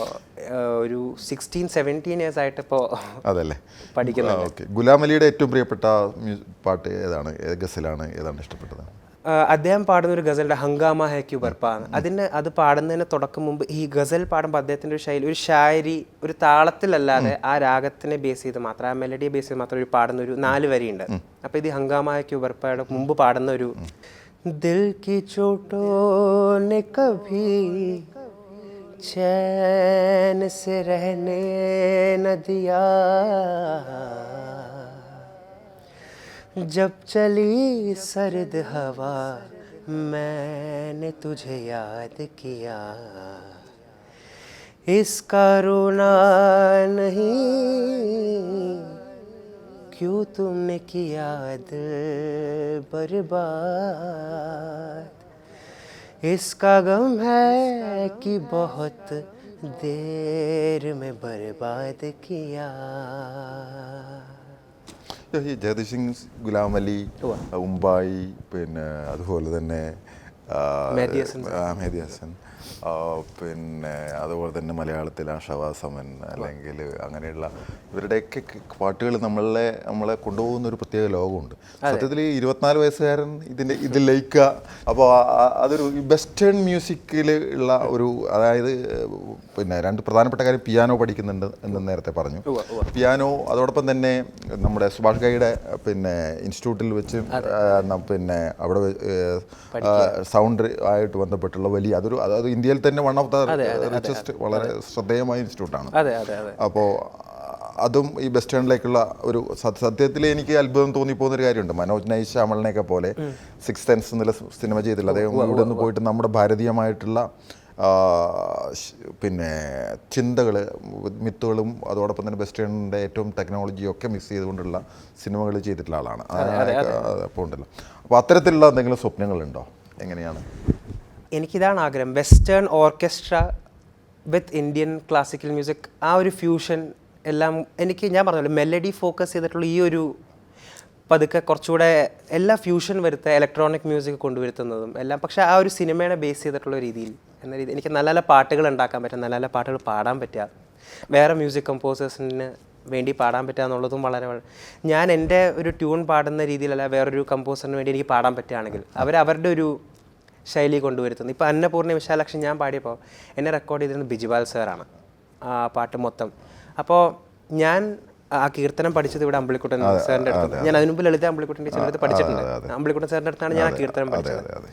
ഒരു 16-17 ഇയേഴ്സ് ആയിട്ട് ഇപ്പോൾ അതല്ലേ പഠിക്കുന്നുണ്ട്. ഗുലാം അലിയുടെ ഏറ്റവും പ്രിയപ്പെട്ട പാട്ട് ഏതാണ്, ഗസലാണ് ഏതാണ് ഇഷ്ടപ്പെട്ടത്? അദ്ദേഹം പാടുന്ന ഒരു ഗസലിൻ്റെ ഹംഗാമ ഹെ ക്യൂ ബർപ്പാ. അത് പാടുന്നതിന് തുടക്കം മുമ്പ് ഈ ഗസൽ പാടുമ്പോൾ അദ്ദേഹത്തിൻ്റെ ഒരു ശൈലി, ഒരു ഷായരി, ഒരു താളത്തിലല്ലാതെ ആ രാഗത്തിനെ ബേസ് ചെയ്ത് മാത്രം, ആ മെലഡിയെ ബേസ് ചെയ്ത് മാത്രം ഒരു പാടുന്ന ഒരു 4 വരിയുണ്ട്. അപ്പോൾ ഇത് ഹംഗാമ ഹെ ക്യൂ ബർപ്പായുടെ മുമ്പ് പാടുന്ന ഒരു ദിൽ കി ചോട്ടോ നെ കഭി ചൈൻ സെ രഹനെ ന ദിയാ जब चली सर्द हवा मैंने तुझे याद किया इसका रोना नहीं क्यों तुमने किया दिल बर्बाद इसका गम है कि बहुत देर में बर्बाद किया. ഈ ജഗദീഷ് സിംഗ്, ഗുലാം അലി, ഉമ്പായി, പിന്നെ അതുപോലെ തന്നെ മെഹദി ഹസൻ, പിന്നെ അതുപോലെ തന്നെ മലയാളത്തിൽ ഷവാസ് അമൻ, അല്ലെങ്കിൽ അങ്ങനെയുള്ള ഇവരുടെയൊക്കെ പാട്ടുകൾ നമ്മളെ കൊണ്ടുപോകുന്ന ഒരു പ്രത്യേക ലോകമുണ്ട്. സത്യത്തിൽ 24 വയസ്സുകാരൻ ഇതിൽ ലയിക്കുക. അപ്പോൾ അതൊരു വെസ്റ്റേൺ മ്യൂസിക്കിൽ ഉള്ള ഒരു, അതായത് പിന്നെ 2 പ്രധാനപ്പെട്ട കാര്യം, പിയാനോ പഠിക്കുന്നുണ്ട് എന്ന് നേരത്തെ പറഞ്ഞു. പിയാനോ, അതോടൊപ്പം തന്നെ നമ്മുടെ സുഭാഷ് ഘൈയുടെ പിന്നെ ഇൻസ്റ്റിറ്റ്യൂട്ടിൽ വെച്ച് പിന്നെ അവിടെ സൗണ്ട് ആയിട്ട് ബന്ധപ്പെട്ടുള്ള വലിയ അതായത് ഇന്ത്യയിൽ തന്നെ വൺ ഓഫ് ദ റിച്ചസ്റ്റ്, വളരെ ശ്രദ്ധേയമായ ഇൻസ്റ്റിറ്റ്യൂട്ടാണ്. അപ്പോൾ അതും ഈ വെസ്റ്റേണിലേക്കുള്ള ഒരു സത്യത്തിൽ എനിക്ക് അത്ഭുതം തോന്നിപ്പോകുന്നൊരു കാര്യമുണ്ട്. മനോജ് നൈ ശ്യാമളിനെയൊക്കെ പോലെ 6th സെൻസ് എന്നുള്ള സിനിമ ചെയ്തില്ല അദ്ദേഹം. ഇവിടെ നിന്ന് പോയിട്ട് നമ്മുടെ ഭാരതീയമായിട്ടുള്ള പിന്നെ ചിന്തകൾ, മിത്തുകളും അതോടൊപ്പം തന്നെ വെസ്റ്റേണിൻ്റെ ഏറ്റവും ടെക്നോളജിയും ഒക്കെ മിക്സ് ചെയ്തുകൊണ്ടുള്ള സിനിമകൾ ചെയ്തിട്ടുള്ള ആളാണ്. അപ്പോൾ ഉണ്ടല്ലോ, അപ്പോൾ അത്തരത്തിലുള്ള എന്തെങ്കിലും സ്വപ്നങ്ങളുണ്ടോ? എങ്ങനെയാണ്? എനിക്കിതാണ് ആഗ്രഹം, വെസ്റ്റേൺ ഓർക്കസ്ട്ര വിത്ത് ഇന്ത്യൻ ക്ലാസിക്കൽ മ്യൂസിക് ആ ഒരു ഫ്യൂഷൻ എല്ലാം ഞാൻ പറഞ്ഞല്ലോ മെലഡി ഫോക്കസ് ചെയ്തിട്ടുള്ള ഈ ഒരു പതുക്കെ കുറച്ചുകൂടെ എല്ലാ ഫ്യൂഷൻ വരുത്തുക ഇലക്ട്രോണിക് മ്യൂസിക് കൊണ്ടുവരുത്തുന്നതും എല്ലാം പക്ഷേ ആ ഒരു സിനിമയെ ബേസ് ചെയ്തിട്ടുള്ള രീതിയിൽ എന്ന രീതി എനിക്ക് നല്ല നല്ല പാട്ടുകൾ ഉണ്ടാക്കാൻ പറ്റുക നല്ല നല്ല പാട്ടുകൾ പാടാൻ പറ്റുക വേറെ മ്യൂസിക് കമ്പോസേഴ്സിന് വേണ്ടി പാടാൻ പറ്റുക എന്നുള്ളതും വളരെ ഞാൻ എൻ്റെ ഒരു ട്യൂൺ പാടുന്ന രീതിയിലല്ല വേറൊരു കമ്പോസറിന് വേണ്ടി എനിക്ക് പാടാൻ പറ്റുകയാണെങ്കിൽ അവരുടെ ഒരു ശൈലി കൊണ്ടുവരുത്തുന്നു. ഇപ്പോൾ അന്നപൂർണ്ണ വിശാലാക്ഷി ഞാൻ പാടിയപ്പോൾ എന്നെ റെക്കോർഡ് ചെയ്തിരുന്നത് ബിജിപാൽ സാറാണ് ആ പാട്ട് മൊത്തം. അപ്പോൾ ഞാൻ ആ കീർത്തനം പഠിച്ചത് ഇവിടെ അമ്പിളിക്കുട്ടൻ സാറിൻ്റെ അടുത്ത്. ഞാൻ അതിന് മുമ്പ് ലളിത അമ്പിളിക്കുട്ടൻ ടീച്ചറിൻ്റെ അടുത്ത് പഠിച്ചിട്ടുണ്ട്. അമ്പിളിക്കുട്ടൻ സാറിൻ്റെ അടുത്താണ് ഞാൻ ആ കീർത്തനം പഠിച്ചത്.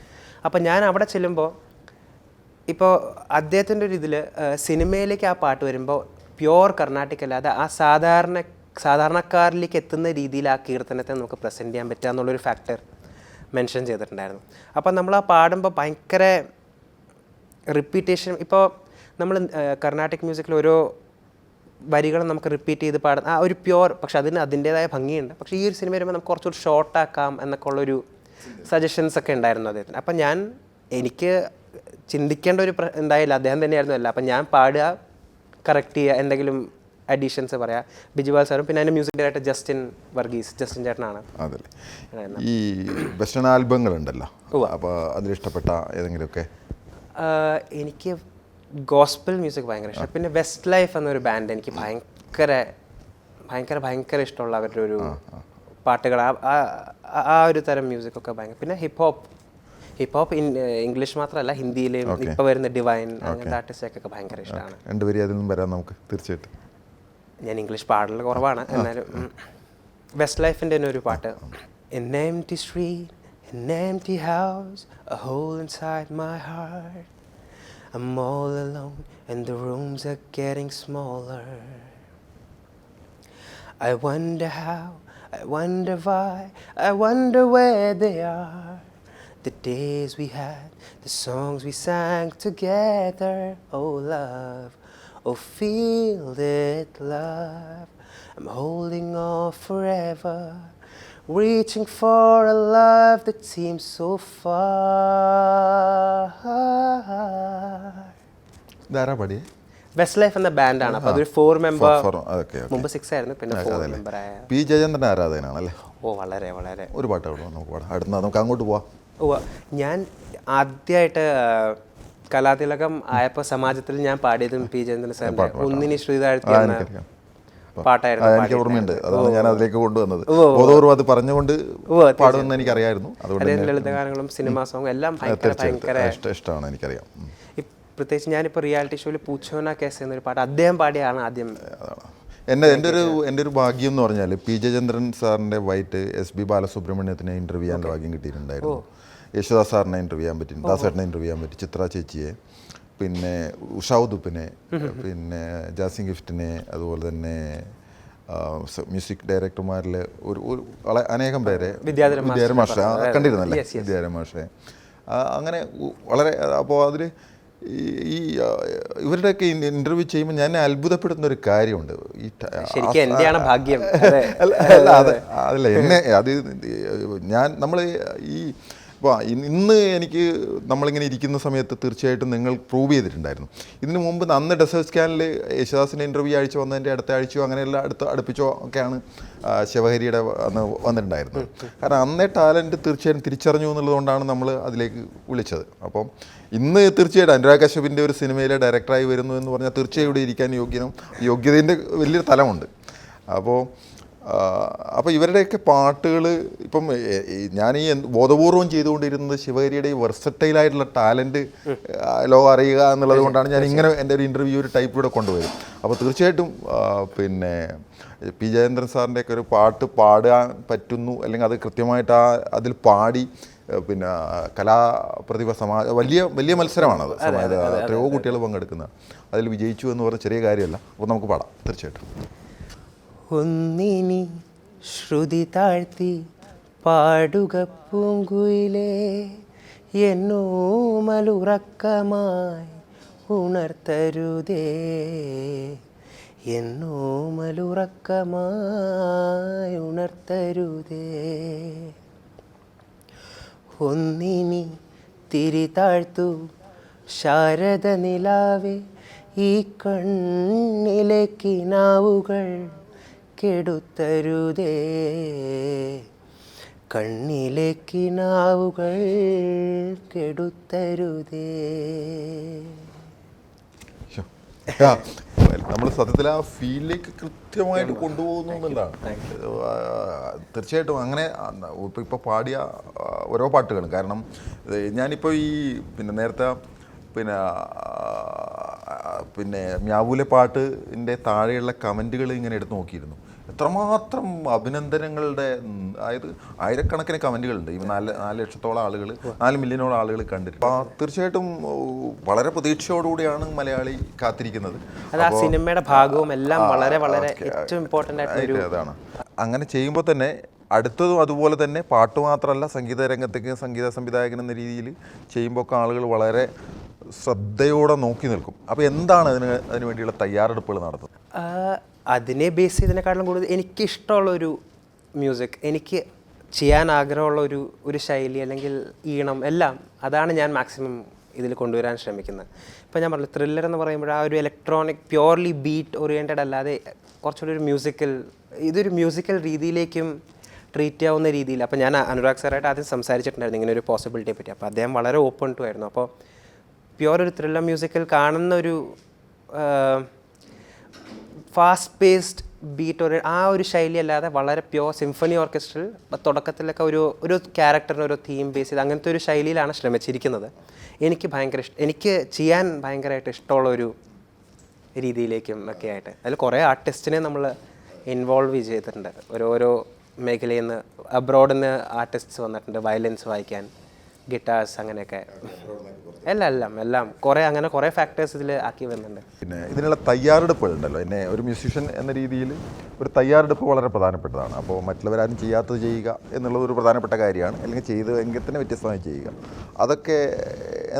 അപ്പോൾ ഞാൻ അവിടെ ചെല്ലുമ്പോൾ ഇപ്പോൾ അദ്ദേഹത്തിൻ്റെ ഒരു ഇതിൽ സിനിമയിലേക്ക് ആ പാട്ട് വരുമ്പോൾ പ്യോർ കർണാട്ടിക് അല്ലാതെ ആ സാധാരണക്കാരിലേക്ക് എത്തുന്ന രീതിയിൽ ആ കീർത്തനത്തെ നമുക്ക് പ്രസൻറ്റ് ചെയ്യാൻ പറ്റുക എന്നുള്ളൊരു ഫാക്ടർ മെൻഷൻ ചെയ്തിട്ടുണ്ടായിരുന്നു. അപ്പോൾ നമ്മൾ ആ പാടുമ്പോൾ ഭയങ്കര റിപ്പീറ്റേഷൻ. ഇപ്പോൾ നമ്മൾ കർണാട്ടിക് മ്യൂസിക്കിൽ ഓരോ വരികളും നമുക്ക് റിപ്പീറ്റ് ചെയ്ത് പാടുന്ന ആ ഒരു പ്യോർ, പക്ഷെ അതിന് അതിൻ്റേതായ ഭംഗിയുണ്ട്. പക്ഷേ ഈ ഒരു സിനിമ വരുമ്പോൾ നമുക്ക് കുറച്ചുകൂടി ഷോർട്ടാക്കാം എന്നൊക്കെ ഉള്ളൊരു സജഷൻസ് ഒക്കെ ഉണ്ടായിരുന്നു അദ്ദേഹത്തിന്. അപ്പം എനിക്ക് ചിന്തിക്കേണ്ട ഒരു ഉണ്ടായില്ല, അദ്ദേഹം തന്നെയായിരുന്നു അല്ല. അപ്പം ഞാൻ പാടുക, കറക്റ്റ് ചെയ്യുക, എന്തെങ്കിലും അഡീഷൻസ് പറയാം. ബിജുപാൽ സാറും പിന്നെ അതിൻ്റെ മ്യൂസിക് ഡയറക്ടർ ജസ്റ്റിൻ ചേട്ടനാണ്. അതല്ലേ ഈ വെസ്റ്റേൺ ആൽബങ്ങളുണ്ടല്ലോ, അപ്പോൾ അതിലിഷ്ടപ്പെട്ട ഏതെങ്കിലുമൊക്കെ? എനിക്ക് ഗോസ്പൽ മ്യൂസിക് ഭയങ്കര ഇഷ്ടം. പിന്നെ വെസ്റ്റ് ലൈഫ് എന്നൊരു ബാൻഡ് എനിക്ക് ഭയങ്കര ഇഷ്ടമുള്ള അവരുടെ ഒരു പാട്ടുകൾ, ആ ഒരു തരം മ്യൂസിക്കൊക്കെ ഭയങ്കര. പിന്നെ ഹിപ്പ് ഹോപ്പ് ഇംഗ്ലീഷ് മാത്രമല്ല ഹിന്ദിയിലും ഇപ്പോൾ വരുന്ന ഡിവൈൻ അങ്ങനത്തെ ആർട്ടിസ്റ്റൊക്കെ ഭയങ്കര ഇഷ്ടമാണ്. രണ്ടുപേരും അതിൽ നിന്നും വരാം നമുക്ക് തീർച്ചയായിട്ടും. ഞാൻ ഇംഗ്ലീഷ് പാടൽ കുറവാണ്, എന്നാലും വെസ്റ്റ് ലൈഫിൻ്റെ തന്നെ ഒരു പാട്ട്. An empty street, an empty house, a hole inside my heart. I'm all alone and the rooms are getting smaller. I wonder how, I wonder why, I wonder where they are. The days we had, the songs we sang together. Oh love, oh feel it love. I'm holding on forever, reaching for a love that seems so far. ധാരാ പാടിയേ വെസ്റ്റ് ലൈഫ് എന്ന ബാൻഡാണ്. അപ്പോൾ അതൊരു 4 മെമ്പർ, മുമ്പ് 6 ആയിരുന്നു, പിന്നെ 4 മെമ്പർ ആയ. പി ജയചന്ദ്രൻ ആരാധകനാണല്ലേ? ഓ വളരെ വളരെ. ഒരു പാട്ട് നമുക്ക് പാടാം, അടുത്ത നമുക്ക് അങ്ങോട്ട് പോവാം. ഞാൻ ആദ്യമായിട്ട് കലാതിലകം ആയപ്പോൾ സമാജത്തിൽ ഞാൻ പാടിയതും പി ജയചന്ദ്രൻ സാറിൻ്റെ ഒന്നിനി ശ്രീതാഴ്ത്തി എന്ന പാട്ടായിരുന്നു. എനിക്ക് ഓർമ്മയുണ്ട്, അതാണ് ഞാൻ അതിലേക്ക് കൊണ്ടുവന്നത്. ബോധപൂർവ്വം അത് പറഞ്ഞുകൊണ്ട് പാടുമെന്ന് എനിക്കറിയായിരുന്നു. അതുകൊണ്ട് ലളിതഗാനങ്ങളും സിനിമാ സോങ്ങും എല്ലാം ഭയങ്കര ഇഷ്ടമാണ്, എനിക്കറിയാം. പ്രത്യേകിച്ച് ഞാനിപ്പോൾ റിയാലിറ്റി ഷോയിൽ പൂച്ചോന കേസ് എന്നൊരു പാട്ട് അദ്ദേഹം പാടിയാണ് ആദ്യം. എൻ്റെ ഒരു ഭാഗ്യം എന്ന് പറഞ്ഞാൽ പി ജയചന്ദ്രൻ സാറിൻ്റെ വൈറ്റ് എസ്.പി. ബാലസുബ്രഹ്മണ്യത്തിനെ ഇൻ്റർവ്യൂ ചെയ്യാൻ ഭാഗ്യം കിട്ടിയിട്ടുണ്ടായിരുന്നു. യേശുദാസ് സാറിനെ ഇൻ്റർവ്യൂ ചെയ്യാൻ പറ്റി, ദാസേട്ടനെ ഇൻ്റർവ്യൂ ചെയ്യാൻ പറ്റി, ചിത്ര ചേച്ചിയെ, പിന്നെ ഉഷാവുദ്ദുപ്പിനെ, പിന്നെ ജാസിം ഗിഫ്റ്റിനെ, അതുപോലെ തന്നെ മ്യൂസിക് ഡയറക്ടർമാരിൽ ഒരു അനേകം പേരെ, വിദ്യാധരൻ മാഷ കണ്ടിരുന്നല്ലേ, വിദ്യാധരൻ മാഷെ, അങ്ങനെ വളരെ. അപ്പോൾ അതിൽ ഈ ഇവരുടെയൊക്കെ ഇൻ്റർവ്യൂ ചെയ്യുമ്പോൾ ഞാൻ അത്ഭുതപ്പെടുന്ന ഒരു കാര്യമുണ്ട്. അതല്ല എന്നെ നമ്മൾ ഈ ഇപ്പോൾ ഇന്ന് എനിക്ക് നമ്മളിങ്ങനെ ഇരിക്കുന്ന സമയത്ത് തീർച്ചയായിട്ടും നിങ്ങൾ പ്രൂവ് ചെയ്തിട്ടുണ്ടായിരുന്നു. ഇതിനു മുമ്പ് അന്ന് ഡെസേർട്ട് സ്കാനിൽ യേശുദാസിൻ്റെ ഇൻ്റർവ്യൂ ആഴ്ച വന്നതിൻ്റെ അടുത്ത ആഴ്ചയോ അങ്ങനെയെല്ലാം അടുപ്പിച്ചോ ഒക്കെയാണ് ശിവഹരിയുടെ അന്ന് വന്നിട്ടുണ്ടായിരുന്നത്. കാരണം അന്നേ ടാലൻറ്റ് തീർച്ചയായും തിരിച്ചറിഞ്ഞു എന്നുള്ളതുകൊണ്ടാണ് നമ്മൾ അതിലേക്ക് വിളിച്ചത്. അപ്പം ഇന്ന് തീർച്ചയായിട്ടും അനുരാഗ് കശ്യപിൻ്റെ ഒരു സിനിമയിലെ ഡയറക്ടറായി വരുന്നു എന്ന് പറഞ്ഞാൽ തീർച്ചയായും ഇവിടെ ഇരിക്കാൻ യോഗ്യതേൻ്റെ വലിയൊരു തലമുണ്ട്. അപ്പോൾ ഇവരുടെയൊക്കെ പാട്ടുകൾ ഇപ്പം ഞാൻ ഈ ബോധപൂർവം ചെയ്തുകൊണ്ടിരുന്നത് ശിവഹരിയുടെ ഈ വെർസറ്റൈലായിട്ടുള്ള ടാലൻറ്റ് ലോകം അറിയുക എന്നുള്ളത് കൊണ്ടാണ് ഞാൻ ഇങ്ങനെ എൻ്റെ ഒരു ഇൻ്റർവ്യൂ ഒരു ടൈപ്പിലൂടെ കൊണ്ടുവരും. അപ്പോൾ തീർച്ചയായിട്ടും പിന്നെ പി ജയേന്ദ്രൻ സാറിൻ്റെയൊക്കെ ഒരു പാട്ട് പാടാൻ പറ്റുന്നു, അല്ലെങ്കിൽ അത് കൃത്യമായിട്ട് അതിൽ പാടി, പിന്നെ കലാപ്രതിഭ വലിയ മത്സരമാണത്. എത്രയോ കുട്ടികൾ പങ്കെടുക്കുന്നത്, അതിൽ വിജയിച്ചു എന്ന് പറഞ്ഞ ചെറിയ കാര്യമല്ല. അപ്പോൾ നമുക്ക് പാടാം തീർച്ചയായിട്ടും. ഒന്നിനി ശ്രുതി താഴ്ത്തി പാടുക പൂങ്കുയിലേ, എന്നോമലുറക്കമായി ഉണർത്തരുതേ, എന്നോമലുറക്കമായി ഉണർത്തരുതേ. ഒന്നിനി തിരി താഴ്ത്തു ശാരദ നിലാവേ, ഈ കണ്ണിലെ കിനാവുകൾ കെടുത്തരുതേ, കണ്ണിലെ കിനാവുകൾ കെടുത്തരുതേ. നമ്മൾ സത്യത്തിൽ ആ ഫീലിലേക്ക് കൃത്യമായിട്ട് കൊണ്ടുപോകുന്നു എന്നുള്ളതാണ്. തീർച്ചയായിട്ടും അങ്ങനെ ഇപ്പോൾ പാടിയ ഓരോ പാട്ടുകളും, കാരണം ഞാനിപ്പോൾ ഈ നേരത്തെ മ്യാവൂലെ പാട്ടിൻ്റെ താഴെയുള്ള കമൻറ്റുകൾ ഇങ്ങനെ എടുത്ത് നോക്കിയിരുന്നു. എത്രമാത്രം അഭിനന്ദനങ്ങളുടെ, അതായത് ആയിരക്കണക്കിന് കമൻറ്റുകളുണ്ട്. ഈ 4 ലക്ഷത്തോളം ആളുകൾ, 4 മില്യണോളം ആളുകൾ കണ്ടിട്ടുണ്ട്. അപ്പോൾ തീർച്ചയായിട്ടും വളരെ പ്രതീക്ഷയോടുകൂടിയാണ് മലയാളി കാത്തിരിക്കുന്നത്. അത് ആ സിനിമയുടെ ഭാഗവും എല്ലാം വളരെ വളരെ ഏറ്റവും ഇമ്പോർട്ടൻ്റ് ആയിട്ടുള്ള അതാണ്. അങ്ങനെ ചെയ്യുമ്പോൾ തന്നെ അടുത്തതും അതുപോലെ തന്നെ പാട്ട് മാത്രമല്ല, സംഗീത രംഗത്തേക്ക് സംഗീത സംവിധായകൻ എന്ന രീതിയിൽ ചെയ്യുമ്പോൾ ഒക്കെ ആളുകൾ വളരെ ശ്രദ്ധയോടെ നോക്കി നിൽക്കും. അപ്പോൾ എന്താണ് അതിന് വേണ്ടിയുള്ള തയ്യാറെടുപ്പുകൾ നടത്തുന്നത്? അതിനെ ബേസ് ചെയ്തതിനെക്കാളും കൂടുതൽ എനിക്കിഷ്ടമുള്ളൊരു മ്യൂസിക്, എനിക്ക് ചെയ്യാൻ ആഗ്രഹമുള്ള ഒരു ശൈലി അല്ലെങ്കിൽ ഈണം എല്ലാം, അതാണ് ഞാൻ മാക്സിമം ഇതിൽ കൊണ്ടുവരാൻ ശ്രമിക്കുന്നത്. ഇപ്പോൾ ഞാൻ പറഞ്ഞു ത്രില്ലർ എന്ന് പറയുമ്പോൾ ആ ഒരു ഇലക്ട്രോണിക് പ്യുവർലി ബീറ്റ് ഓറിയൻറ്റഡ് അല്ലാതെ കുറച്ചുകൂടി ഒരു ഇതൊരു മ്യൂസിക്കൽ രീതിയിലേക്കും ട്രീറ്റ് ചെയ്യാവുന്ന രീതിയിൽ. അപ്പോൾ ഞാൻ അനുരാഗ് സാറായിട്ട് ആദ്യം സംസാരിച്ചിട്ടുണ്ടായിരുന്നു ഇങ്ങനെ ഒരു പോസിബിലിറ്റിയെ പറ്റി. അപ്പോൾ അദ്ദേഹം വളരെ ഓപ്പൺ ടു ആയിരുന്നു. അപ്പോൾ പ്യുവർ ഒരു ത്രില്ലർ മ്യൂസിക്കൽ കാണുന്ന ഒരു ഫാസ്റ്റ് പേസ്ഡ് ബീറ്റ് ആ ഒരു ശൈലി അല്ലാതെ വളരെ പ്യുവർ സിംഫണി ഓർക്കസ്ട്രൽ തുടക്കത്തിലൊക്കെ ഒരു ക്യാരക്ടറിന് ഒരു തീം ബേസ് ചെയ്ത് അങ്ങനത്തെ ഒരു ശൈലിയിലാണ് ശ്രമിച്ചിരിക്കുന്നത്. എനിക്ക് ചെയ്യാൻ ഭയങ്കരമായിട്ട് ഇഷ്ടമുള്ള ഒരു രീതിയിലേക്കും ഒക്കെ ആയിട്ട്. അതിൽ കുറേ ആർട്ടിസ്റ്റിനെ നമ്മൾ ഇൻവോൾവ് ചെയ്തിട്ടുണ്ട്. ഓരോ മേഖലയിൽ നിന്ന്, അബ്രോഡിൽ നിന്ന് ആർട്ടിസ്റ്റ്സ് വന്നിട്ടുണ്ട് വയലിൻസ് വായിക്കാൻ, ഗിറ്റാർസ്, അങ്ങനെയൊക്കെ എല്ലാം കുറേ ഫാക്ടേഴ്സ് ഇതിൽ ആക്കി വരുന്നുണ്ട്. പിന്നെ ഇതിനുള്ള തയ്യാറെടുപ്പുകളുണ്ടല്ലോ. ഒരു മ്യൂസീഷ്യൻ എന്ന രീതിയിൽ ഒരു തയ്യാറെടുപ്പ് വളരെ പ്രധാനപ്പെട്ടതാണ്. അപ്പോൾ മറ്റുള്ളവരാരും ചെയ്യാത്തത് ചെയ്യുക എന്നുള്ളത് ഒരു പ്രധാനപ്പെട്ട കാര്യമാണ്. അല്ലെങ്കിൽ ചെയ്തെങ്കിൽ തന്നെ വ്യത്യസ്തമായി ചെയ്യുക. അതൊക്കെ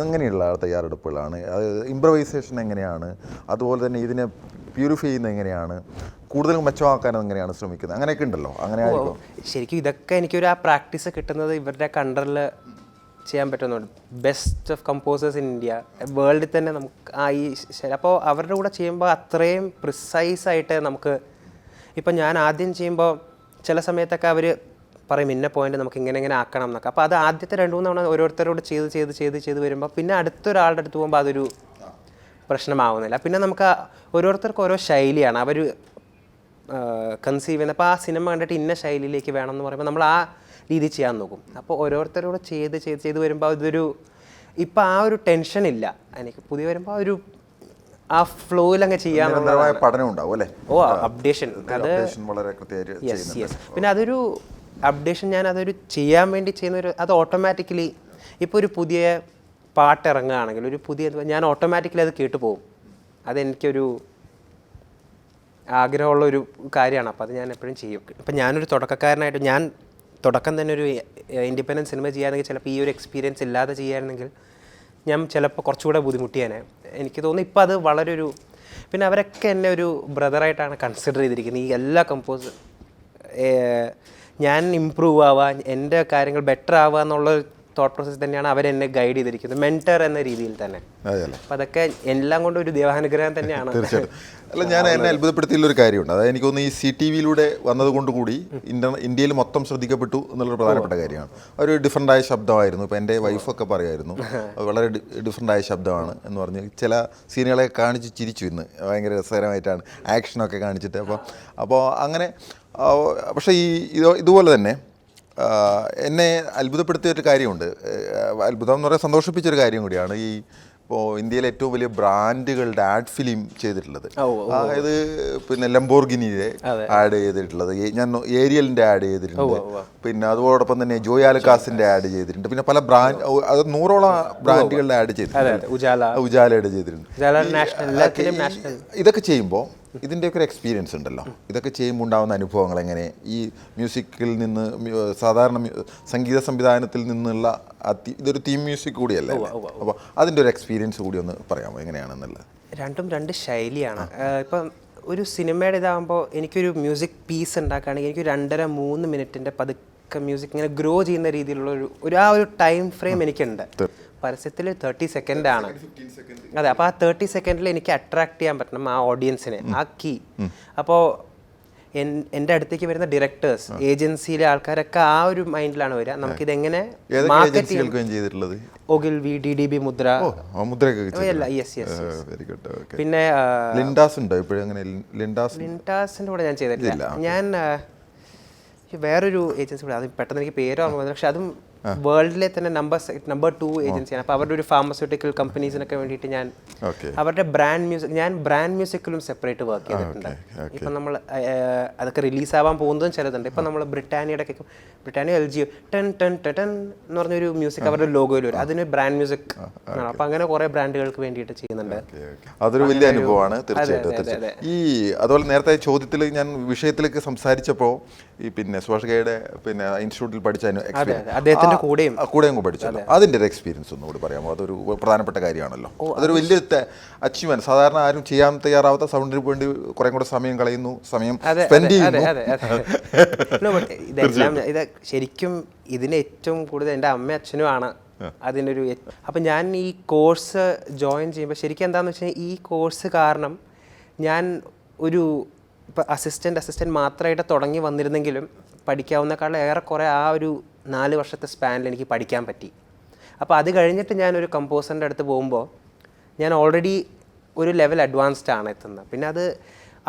എങ്ങനെയുള്ള തയ്യാറെടുപ്പുകളാണ്? അത് ഇംപ്രവൈസേഷൻ എങ്ങനെയാണ്? അതുപോലെ തന്നെ ഇതിനെ പ്യൂരിഫൈ ചെയ്യുന്നത് എങ്ങനെയാണ്? കൂടുതൽ മെച്ചമാക്കാൻ എങ്ങനെയാണ് ശ്രമിക്കുന്നത്? അങ്ങനെയൊക്കെ ഉണ്ടല്ലോ. അങ്ങനെ ആയിരിക്കും ശരിക്കും ഇതൊക്കെ എനിക്കൊരു ആ പ്രാക്ടീസ് കിട്ടുന്നത് ഇവരുടെ കണ്ടറിൽ ചെയ്യാൻ പറ്റുന്നുണ്ട്. Best of composers in India, വേൾഡിൽ തന്നെ നമുക്ക് അപ്പോൾ അവരുടെ കൂടെ ചെയ്യുമ്പോൾ അത്രയും പ്രിസൈസായിട്ട് നമുക്ക്, ഇപ്പം ഞാൻ ആദ്യം ചെയ്യുമ്പോൾ ചില സമയത്തൊക്കെ അവർ പറയും ഇന്ന പോയിന്റ് നമുക്ക് ഇങ്ങനെ ആക്കണം എന്നൊക്കെ. അപ്പോൾ അത് ആദ്യത്തെ 2-3 തവണ ഓരോരുത്തരോട് ചെയ്ത് വരുമ്പോൾ പിന്നെ അടുത്തൊരാളുടെ അടുത്ത് പോകുമ്പോൾ അതൊരു പ്രശ്നമാവുന്നില്ല. പിന്നെ നമുക്ക് ഓരോരുത്തർക്കും ഓരോ ശൈലിയാണ് അവർ കൺസീവ് ചെയ്യുന്നത്. അപ്പോൾ ആ സിനിമ കണ്ടിട്ട് ഇന്ന ശൈലിയിലേക്ക് വേണം എന്ന് പറയുമ്പോൾ നമ്മൾ ആ രീതി ചെയ്യാൻ നോക്കും. അപ്പോൾ ഓരോരുത്തരോട് ചെയ്ത് വരുമ്പോൾ ഇതൊരു ഇപ്പം ആ ഒരു ടെൻഷൻ ഇല്ല എനിക്ക്. പുതിയ വരുമ്പോൾ ആ ഫ്ലോയിൽ അങ്ങ് ചെയ്യാനുള്ള പഠനം ഉണ്ടാവും അല്ലേ? അപ്ഡേഷൻ, അത് വളരെ യെസ്. പിന്നെ അതൊരു അപ്ഡേഷൻ അതൊരു ചെയ്യാൻ വേണ്ടി ചെയ്യുന്ന അത് ഓട്ടോമാറ്റിക്കലി ഇപ്പോൾ ഒരു പുതിയ പാട്ട് ഇറങ്ങുകയാണെങ്കിൽ ഞാൻ ഓട്ടോമാറ്റിക്കലി അത് കേട്ടു പോകും. അതെനിക്കൊരു ആഗ്രഹമുള്ളൊരു കാര്യമാണ്. അപ്പോൾ അത് ഞാൻ എപ്പോഴും ചെയ്യും. ഇപ്പം ഞാനൊരു തുടക്കക്കാരനായിട്ട് തുടക്കം തന്നെ ഒരു ഇൻഡിപെൻഡൻറ്റ് സിനിമ ചെയ്യാനെങ്കിൽ ചിലപ്പോൾ ഈ ഒരു എക്സ്പീരിയൻസ് ഇല്ലാതെ ചെയ്യാനെങ്കിൽ ഞാൻ ചിലപ്പോൾ കുറച്ചുകൂടെ ബുദ്ധിമുട്ടിയാനെ. എനിക്ക് തോന്നുന്നു ഇപ്പോൾ അത് വളരെ പിന്നെ അവരൊക്കെ എന്നെ ഒരു ബ്രദറായിട്ടാണ് കൺസിഡർ ചെയ്തിരിക്കുന്നത്. ഈ എല്ലാ ഞാൻ ഇമ്പ്രൂവ് ആവുക, എൻ്റെ കാര്യങ്ങൾ ബെറ്റർ ആവുക എന്നുള്ള തോട്ട് പ്രോസസ് തന്നെയാണ് അവരെന്നെ ഗൈഡ് ചെയ്തിരിക്കുന്നത്, മെൻറ്റർ എന്ന രീതിയിൽ തന്നെ. അപ്പോൾ അതൊക്കെ എല്ലാം കൊണ്ടും ഒരു ദൈവാനുഗ്രഹം തന്നെയാണ്. തീർച്ചയായിട്ടും. അല്ല, ഞാൻ എന്നെ അത്ഭുതപ്പെടുത്തിയുള്ളൊരു കാര്യമുണ്ട്. അതായത് എനിക്ക് തോന്നുന്നു ഈ CTVയിലൂടെ വന്നതുകൊണ്ടുകൂടി ഇന്ത്യയിൽ മൊത്തം ശ്രദ്ധിക്കപ്പെട്ടു എന്നുള്ളൊരു പ്രധാനപ്പെട്ട കാര്യമാണ്. ഒരു ഡിഫറൻ്റായ ശബ്ദമായിരുന്നു. ഇപ്പോൾ എൻ്റെ വൈഫൊക്കെ പറയുമായിരുന്നു വളരെ ഡിഫറൻ്റായ ശബ്ദമാണ് എന്ന് പറഞ്ഞ്. ചില സീനുകളെ കാണിച്ച് ചിരിച്ചു ഇന്ന്, ഭയങ്കര രസകരമായിട്ടാണ് ആക്ഷനൊക്കെ കാണിച്ചിട്ട്. അപ്പോൾ അങ്ങനെ. പക്ഷേ ഇതുപോലെ തന്നെ എന്നെ അത്ഭുതപ്പെടുത്തിയൊരു കാര്യമുണ്ട്. അത്ഭുതം എന്ന് പറയാൻ സന്തോഷിപ്പിച്ചൊരു കാര്യം കൂടിയാണ് ഇപ്പോൾ ഇന്ത്യയിലെ ഏറ്റവും വലിയ ബ്രാൻഡുകളുടെ ആഡ് ഫിലിം ചെയ്തിട്ടുള്ളത്. അതായത് പിന്നെ ലംബോർഗിനിയുടെ ആഡ് ചെയ്തിട്ടുള്ളത്, ഞാൻ ഏരിയലിൻ്റെ ആഡ് ചെയ്തിട്ടുണ്ട്. പിന്നെ അതോടൊപ്പം തന്നെ ജോയ് ആലുക്കാസിൻ്റെ ആഡ് ചെയ്തിട്ടുണ്ട്. പിന്നെ പല അത് 100ഓളം ബ്രാൻഡുകളുടെ ആഡ് ചെയ്തിട്ടുണ്ട്. ഉജാലയുടെ ചെയ്തിട്ടുണ്ട്. ഇതൊക്കെ ചെയ്യുമ്പോൾ ഇതിൻ്റെയൊക്കെ ഒരു എക്സ്പീരിയൻസ് ഉണ്ടല്ലോ. ഇതൊക്കെ ചെയ്യുമ്പോൾ ഉണ്ടാകുന്ന അനുഭവങ്ങൾ എങ്ങനെ? ഈ മ്യൂസിക്കിൽ നിന്ന്, സാധാരണ സംഗീത സംവിധാനത്തിൽ നിന്നുള്ള ഇതൊരു തീം മ്യൂസിക് കൂടിയല്ലേ? അപ്പോൾ അതിൻ്റെ ഒരു എക്സ്പീരിയൻസ് കൂടി ഒന്ന് പറയാമോ, എങ്ങനെയാണെന്നുള്ളത്? രണ്ടും രണ്ട് ശൈലിയാണ്. ഇപ്പം ഒരു സിനിമയുടെ ഇതാകുമ്പോൾ എനിക്കൊരു മ്യൂസിക് പീസ് ഉണ്ടാക്കുകയാണെങ്കിൽ എനിക്ക് 2.5-3 മിനിറ്റിൻ്റെ പതുക്കെ മ്യൂസിക് ഇങ്ങനെ ഗ്രോ ചെയ്യുന്ന രീതിയിലുള്ള ഒരു ടൈം ഫ്രെയിം എനിക്കുണ്ട്. പരസ്യത്തിൽ 30 സെക്കൻഡ് ആണ്. അതെ, അപ്പോൾ ആ 30 സെക്കൻഡിൽ എനിക്ക് അട്രാക്ട് ചെയ്യാൻ പറ്റണം ആ ഓഡിയൻസിനെ, ആ കീ. അപ്പോൾ എൻ്റെ അടുത്തേക്ക് വരുന്ന ഡയറക്ടേഴ്സ്, ഏജൻസിയിലെ ആൾക്കാരൊക്കെ ആ ഒരു മൈൻഡിലാണ് വരിക. നമുക്കിതെങ്ങനെ മാർക്കറ്റ് ചെയ്തിട്ടുള്ളത്? ഒഗിൽവി, DDB, മുദ്ര. പിന്നെ ലിൻഡാസിൻ്റെ കൂടെ ഞാൻ ചെയ്തിട്ടില്ല. ഞാൻ വേറൊരു ഏജൻസി കൂടെ, അത് പെട്ടെന്ന് എനിക്ക് പേര് ഓർമ്മ വന്നു, പക്ഷെ അതും വേൾഡിലെ തന്നെ നമ്പർ 2 ഏജൻസിയാണ്. അപ്പോൾ അവരുടെ ഒരു ഫാർമസ്യൂട്ടിക്കൽ കമ്പനീസിനൊക്കെ വേണ്ടിയിട്ട് ഞാൻ അവരുടെ ബ്രാൻഡ് മ്യൂസിക്കിലും സെപ്പറേറ്റ് വർക്ക് ചെയ്തിട്ടുണ്ട്. ഇപ്പം നമ്മൾ അതൊക്കെ റിലീസാവാൻ പോകുന്നതും ചിലതുണ്ട്. ഇപ്പം നമ്മൾ ബ്രിട്ടാനിയ LG ടെൻ എന്ന് പറഞ്ഞൊരു മ്യൂസിക് അവരുടെ ലോഗോയിൽ വരും, അതിന് ബ്രാൻഡ് മ്യൂസിക്. അപ്പം അങ്ങനെ കുറേ ബ്രാൻഡുകൾക്ക് വേണ്ടിയിട്ട് ചെയ്യുന്നുണ്ട്. അതൊരു വലിയ അനുഭവമാണ് തീർച്ചയായിട്ടും. ഈ അതുപോലെ നേരത്തെ ചോദ്യത്തിൽ ഞാൻ വിഷയത്തിലേക്ക് സംസാരിച്ചപ്പോൾ ഈ പിന്നെ സുഭാഷ് ഘൈയുടെ പിന്നെ ഇൻസ്റ്റിറ്റ്യൂട്ടിൽ പഠിച്ച അദ്ദേഹത്തിന്റെ കൂടെയും പഠിച്ചല്ലോ, അതിൻ്റെ ഒരു എക്സ്പീരിയൻസ് ഒന്നുകൂടി പറയാമോ? അതൊരു പ്രധാനപ്പെട്ട കാര്യമാണല്ലോ. അതൊരു വലിയ അച്ചീവ്മെന്റ്. സാധാരണ ആരും ചെയ്യാൻ തയ്യാറാവാത്ത സൗണ്ടിന് വേണ്ടി കുറെ കൂടെ സമയം കളയുന്നു, സമയം സ്പെൻഡ് ചെയ്യുന്നു. ഇതെല്ലാം ഇത് ശരിക്കും ഇതിന് ഏറ്റവും കൂടുതൽ എൻ്റെ അമ്മയും അച്ഛനുമാണ് അതിനൊരു. അപ്പം ഞാൻ ഈ കോഴ്സ് ജോയിൻ ചെയ്യുമ്പോൾ ശരിക്കും എന്താണെന്ന് വെച്ചാൽ ഈ കോഴ്സ് കാരണം ഞാൻ ഒരു ഇപ്പം അസിസ്റ്റൻ്റ് മാത്രമായിട്ട് തുടങ്ങി വന്നിരുന്നെങ്കിലും പഠിക്കാവുന്നേക്കാളും ഏറെക്കുറെ ആ ഒരു 4 വർഷത്തെ സ്പാനിൽ എനിക്ക് പഠിക്കാൻ പറ്റി. അപ്പോൾ അത് കഴിഞ്ഞിട്ട് ഞാനൊരു കമ്പോസറിൻ്റെ അടുത്ത് പോകുമ്പോൾ ഞാൻ ഓൾറെഡി ഒരു ലെവൽ അഡ്വാൻസ്ഡ് ആണ് എത്തുന്നത്. പിന്നെ അത്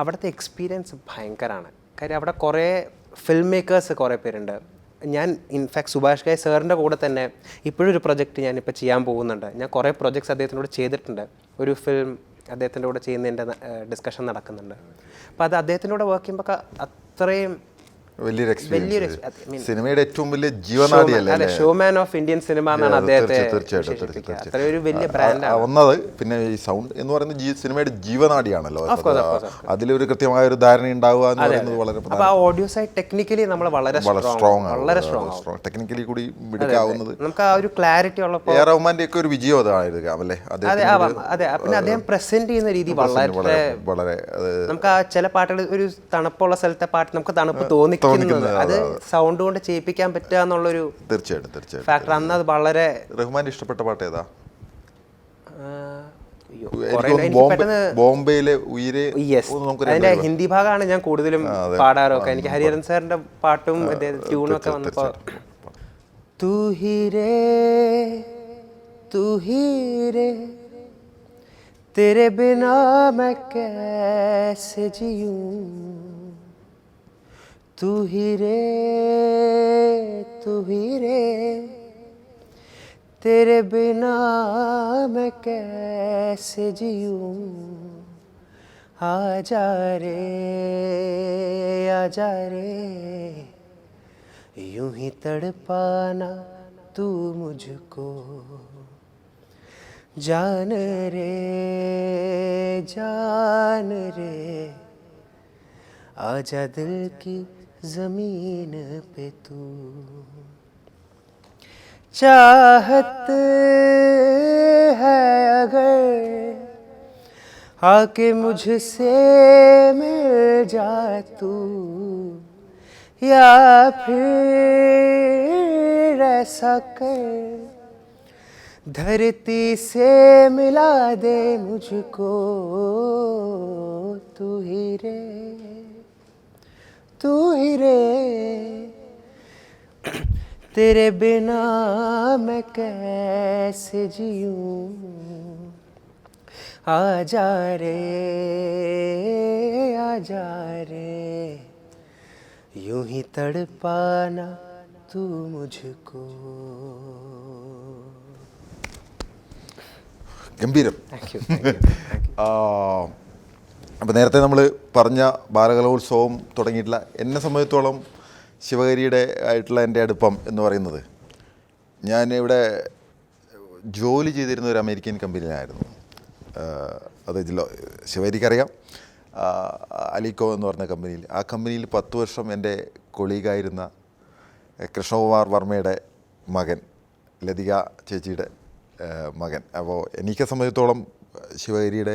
അവിടുത്തെ എക്സ്പീരിയൻസ് ഭയങ്കരമാണ്. കാര്യം അവിടെ കുറേ ഫിൽം മേക്കേഴ്സ് കുറേ പേരുണ്ട്. ഞാൻ ഇൻഫാക്ട് സുഭാഷ് ഘായ് സാറിൻ്റെ കൂടെ തന്നെ ഇപ്പോഴൊരു പ്രൊജക്റ്റ് ഞാനിപ്പോൾ ചെയ്യാൻ പോകുന്നുണ്ട്. ഞാൻ കുറേ പ്രൊജക്ട്സ് അദ്ദേഹത്തിനോട് ചെയ്തിട്ടുണ്ട്. ഒരു ഫിലിം അദ്ദേഹത്തിൻ്റെ കൂടെ ചെയ്യുന്നതിൻ്റെ ഡിസ്കഷൻ നടക്കുന്നുണ്ട്. അപ്പോൾ അത് അദ്ദേഹത്തിൻ്റെ കൂടെ വർക്ക് ചെയ്യുമ്പോൾ അത്രയും വലിയൊരു എക്സ്പീരിയൻസ്. സിനിമയുടെ ഏറ്റവും വലിയ ജീവനാഡിയല്ലേ, ഷോമാൻ ഓഫ് ഇന്ത്യൻ സിനിമ എന്നാണ് അദ്ദേഹത്തെ. ഒരു വലിയ ബ്രാൻഡാണ് ഒന്നത്. പിന്നെ ഈ സൗണ്ട് എന്ന് പറയുന്നത് സിനിമയുടെ ജീവനാഡിയാണല്ലോ. അതിലൊരു കൃത്യമായ ഒരു ധാരണ ഉണ്ടാവുക എന്ന് പറയുന്നത് വളരെ. അപ്പോൾ ആ ഓഡിയോ സൈഡ് ടെക്നിക്കലി നമ്മൾ വളരെ സ്ട്രോങ്, ടെക്നിക്കലി കൂടി മിടുക്കാവുന്നത്. നമുക്ക് ആ ഒരു ക്ലാരിറ്റി ഉള്ളപ്പോൾ എ റഹ്മാന്റെ ഒക്കെ ഒരു വിജയം അതായിരിക്കാം അല്ലേ? അതെ. പിന്നെ അദ്ദേഹം പ്രസന്റ് ചെയ്യുന്ന രീതി വളരെ നമുക്ക് ആ ചില പാട്ടുകൾ, ഒരു തണുപ്പുള്ള സ്ഥലത്തെ പാട്ട് നമുക്ക് തണുപ്പ് തോന്നി, അത് സൗണ്ട് കൊണ്ട് ചെയ്യിപ്പിക്കാൻ പറ്റുക എന്നുള്ളൊരു തീർച്ചയായിട്ടും ഫാക്ടർ. അന്ന് അത് വളരെ. റഹ്മാന്റെ ഇഷ്ടപ്പെട്ട പാട്ട് ഏതാ? ബോംബെയിലെ അതിന്റെ ഹിന്ദി ഭാഗമാണ് ഞാൻ കൂടുതലും പാടാറൊക്കെ. എനിക്ക് ഹരിഹരൻ സാറിന്റെ പാട്ടും ട്യൂണും ഒക്കെ വന്നപ്പോ തൂ ഹി രേ തെരെ ബിനാ മൈ കൈസെ ജിയൂं, तू ही रे तेरे बिना मैं कैसे जीऊं, आजा रे यूं ही तड़पाना तू मुझको, जान रे आजा दिल की ज़मीन पे तू, चाहत है अगर आके मुझसे मिल जा तू, या फिर ऐसा कर धरती से मिला दे मुझको, तू ही रे तेरे बिना मैं कैसे जीऊं, आजा रे यूं ही तड़पाना तू मुझको. ഗംഭീരം. അപ്പോൾ നേരത്തെ നമ്മൾ പറഞ്ഞ ബാലകലോത്സവം തുടങ്ങിയിട്ടുള്ള എന്നെ സംബന്ധിച്ചോളം ശിവഹരിയുടെ ആയിട്ടുള്ള എൻ്റെ അടുപ്പം എന്ന് പറയുന്നത്, ഞാൻ ഇവിടെ ജോലി ചെയ്തിരുന്ന ഒരു അമേരിക്കൻ കമ്പനിയിലായിരുന്നു. അത് ശിവഹരിക്കറിയാം, അലിക്കോ എന്ന് പറഞ്ഞ കമ്പനിയിൽ. ആ കമ്പനിയിൽ 10 വർഷം എൻ്റെ കൊളീഗായിരുന്ന കൃഷ്ണകുമാർ വർമ്മയുടെ മകൻ, ലതിക ചേച്ചിയുടെ മകൻ. അപ്പോൾ എനിക്ക് സംബന്ധിച്ചിടത്തോളം ശിവഹരിയുടെ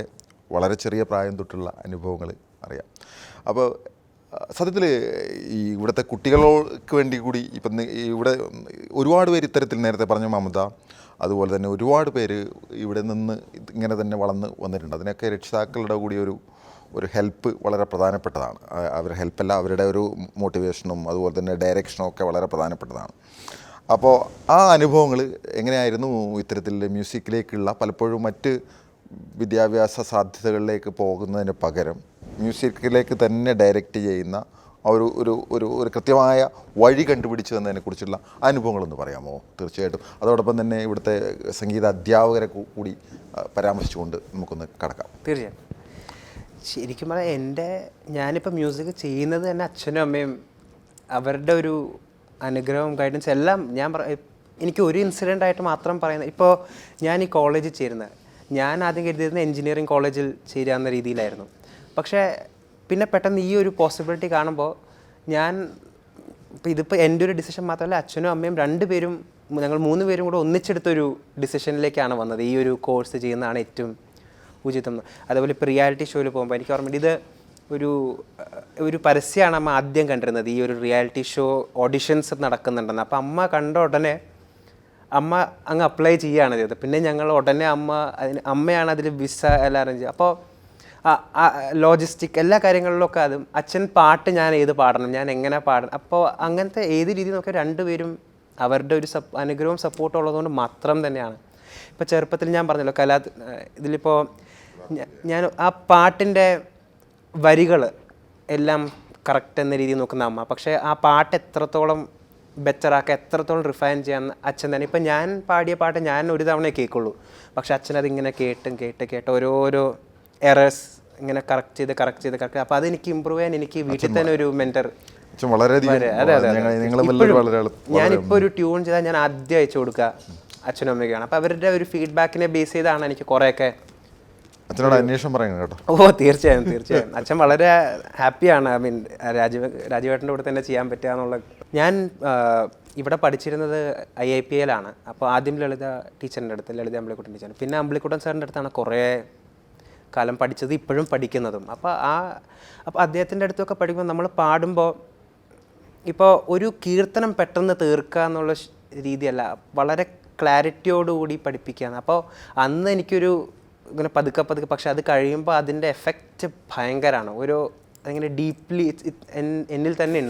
വളരെ ചെറിയ പ്രായം തൊട്ടുള്ള അനുഭവങ്ങൾ അറിയാം. അപ്പോൾ സത്യത്തിൽ ഈ ഇവിടുത്തെ കുട്ടികൾക്ക് വേണ്ടി കൂടി ഇപ്പം ഇവിടെ ഒരുപാട് പേര് ഇത്തരത്തിൽ നേരത്തെ പറഞ്ഞ മമത, അതുപോലെ തന്നെ ഒരുപാട് പേര് ഇവിടെ നിന്ന് ഇങ്ങനെ തന്നെ വളർന്ന് വന്നിട്ടുണ്ട്. അതിനൊക്കെ രക്ഷിതാക്കളുടെ കൂടി ഒരു ഹെൽപ്പ് വളരെ പ്രധാനപ്പെട്ടതാണ്. അവരുടെ ഹെൽപ്പല്ല, അവരുടെ ഒരു മോട്ടിവേഷനും അതുപോലെ തന്നെ ഡയറക്ഷനും ഒക്കെ വളരെ പ്രധാനപ്പെട്ടതാണ്. അപ്പോൾ ആ അനുഭവങ്ങൾ എങ്ങനെയായിരുന്നു ഇത്തരത്തിൽ മ്യൂസിക്കിലേക്കുള്ള, പലപ്പോഴും മറ്റ് വിദ്യാഭ്യാസ സാധ്യതകളിലേക്ക് പോകുന്നതിന് പകരം മ്യൂസിക്കിലേക്ക് തന്നെ ഡയറക്റ്റ് ചെയ്യുന്ന ഒരു കൃത്യമായ വഴി കണ്ടുപിടിച്ചു തന്നതിനെക്കുറിച്ചുള്ള അനുഭവങ്ങളൊന്ന് പറയാമോ? തീർച്ചയായിട്ടും. അതോടൊപ്പം തന്നെ ഇവിടുത്തെ സംഗീത അധ്യാപകരെ കൂടി പരാമർശിച്ചുകൊണ്ട് നമുക്കൊന്ന് കടക്കാം. തീർച്ചയായും. ശരിക്കും പറഞ്ഞാൽ ഞാനിപ്പോൾ മ്യൂസിക് ചെയ്യുന്നത് തന്നെ അച്ഛനും അമ്മയും അവരുടെ ഒരു അനുഗ്രഹവും ഗൈഡൻസ് എല്ലാം എനിക്ക് ഒരു ഇൻസിഡൻ്റ് ആയിട്ട് മാത്രം പറയുന്നത്. ഇപ്പോൾ ഞാൻ ഈ കോളേജിൽ ചേരുന്നത്, ഞാൻ ആദ്യം കരുതിയിരുന്ന എഞ്ചിനീയറിംഗ് കോളേജിൽ ചേരാവുന്ന രീതിയിലായിരുന്നു. പക്ഷേ പിന്നെ പെട്ടെന്ന് ഈ ഒരു പോസിബിലിറ്റി കാണുമ്പോൾ ഇതിപ്പോൾ എൻ്റെ ഒരു ഡിസിഷൻ മാത്രമല്ല, അച്ഛനും അമ്മയും രണ്ടുപേരും, ഞങ്ങൾ 3 പേരും കൂടെ ഒന്നിച്ചെടുത്തൊരു ഡിസിഷനിലേക്കാണ് വന്നത്. ഈ ഒരു കോഴ്സ് ചെയ്യുന്നതാണ് ഏറ്റവും ഉചിതം. അതേപോലെ ഇപ്പോൾ റിയാലിറ്റി ഷോയിൽ പോകുമ്പോൾ എനിക്ക് ഓർമ്മയുണ്ട്, ഇത് ഒരു പരസ്യമാണ് അമ്മ ആദ്യം കണ്ടിരുന്നത്. ഈ ഒരു റിയാലിറ്റി ഷോ ഓഡിഷൻസ് നടക്കുന്നുണ്ടെന്ന്. അപ്പോൾ അമ്മ കണ്ട ഉടനെ അമ്മ അങ്ങ് അപ്ലൈ ചെയ്യുകയാണ് ചെയ്തത്. പിന്നെ ഞങ്ങൾ ഉടനെ അമ്മയാണ് അതിൽ വിസ എല്ലാം അറേഞ്ച് ചെയ്യുക. അപ്പോൾ ലോജിസ്റ്റിക് എല്ലാ കാര്യങ്ങളിലൊക്കെ അതും അച്ഛൻ പാട്ട് ഞാൻ ഏത് പാടണം, ഞാൻ എങ്ങനെ പാടണം, അപ്പോൾ അങ്ങനത്തെ ഏത് രീതി നോക്കിയാൽ രണ്ടുപേരും അവരുടെ ഒരു അനുഗ്രഹവും സപ്പോർട്ടും ഉള്ളതുകൊണ്ട് മാത്രം തന്നെയാണ്. ഇപ്പോൾ ചെറുപ്പത്തിൽ ഞാൻ പറഞ്ഞല്ലോ ഇതിലിപ്പോൾ ഞാൻ ആ പാട്ടിൻ്റെ വരികൾ എല്ലാം കറക്റ്റ് എന്ന രീതിയിൽ നോക്കുന്ന അമ്മ, പക്ഷേ ആ പാട്ട് എത്രത്തോളം ബെറ്ററാക്കുക, എത്രത്തോളം റിഫൈൻ ചെയ്യാൻ അച്ഛൻ തന്നെ. ഇപ്പം ഞാൻ പാടിയ പാട്ട് ഞാൻ ഒരു തവണയേ കേൾക്കുള്ളൂ, പക്ഷെ അച്ഛനതിങ്ങനെ കേട്ട് ഓരോരോ എറേഴ്സ് ഇങ്ങനെ കറക്റ്റ് ചെയ്ത് അപ്പോൾ അതെനിക്ക് ഇമ്പ്രൂവ് ചെയ്യാൻ എനിക്ക് വീട്ടിൽ തന്നെ ഒരു മെൻറ്റർ. ഞാനിപ്പോൾ ഒരു ട്യൂൺ ചെയ്താൽ ഞാൻ ആദ്യം അയച്ചു കൊടുക്കുക അച്ഛനും അമ്മയ്ക്കാണ്. അപ്പോൾ അവരുടെ ഒരു ഫീഡ്ബാക്കിനെ ബേസ് ചെയ്താണ് എനിക്ക് കുറേയൊക്കെ അച്ഛനോട് അന്വേഷണം പറയുന്നത് കേട്ടോ. തീർച്ചയായും അച്ഛൻ വളരെ ഹാപ്പിയാണ്. രാജീവേട്ടൻ്റെ കൂടെ തന്നെ ചെയ്യാൻ പറ്റുക എന്നുള്ള. ഞാൻ ഇവിടെ പഠിച്ചിരുന്നത് IIPL ആണ്. അപ്പോൾ ആദ്യം ലളിത ടീച്ചറിൻ്റെ അടുത്ത്, ലളിത അമ്പിളിക്കുട്ടൻ ടീച്ചർ, പിന്നെ അമ്പിളിക്കുട്ടൻ സാറിൻ്റെ അടുത്താണ് കുറേ കാലം പഠിച്ചത്, ഇപ്പോഴും പഠിക്കുന്നതും. അപ്പോൾ അദ്ദേഹത്തിൻ്റെ അടുത്തൊക്കെ പഠിക്കുമ്പോൾ നമ്മൾ പാടുമ്പോൾ ഇപ്പോൾ ഒരു കീർത്തനം പെട്ടെന്ന് തീർക്കുക എന്നുള്ള രീതിയല്ല, വളരെ ക്ലാരിറ്റിയോടുകൂടി പഠിപ്പിക്കുകയാണ്. അപ്പോൾ അന്ന് എനിക്കൊരു ഇങ്ങനെ പതുക്കെ പക്ഷെ അത് കഴിയുമ്പോൾ അതിൻ്റെ എഫക്റ്റ് ഭയങ്കരമാണ്. അങ്ങനെ ഡീപ്ലി എന്നിൽ തന്നെ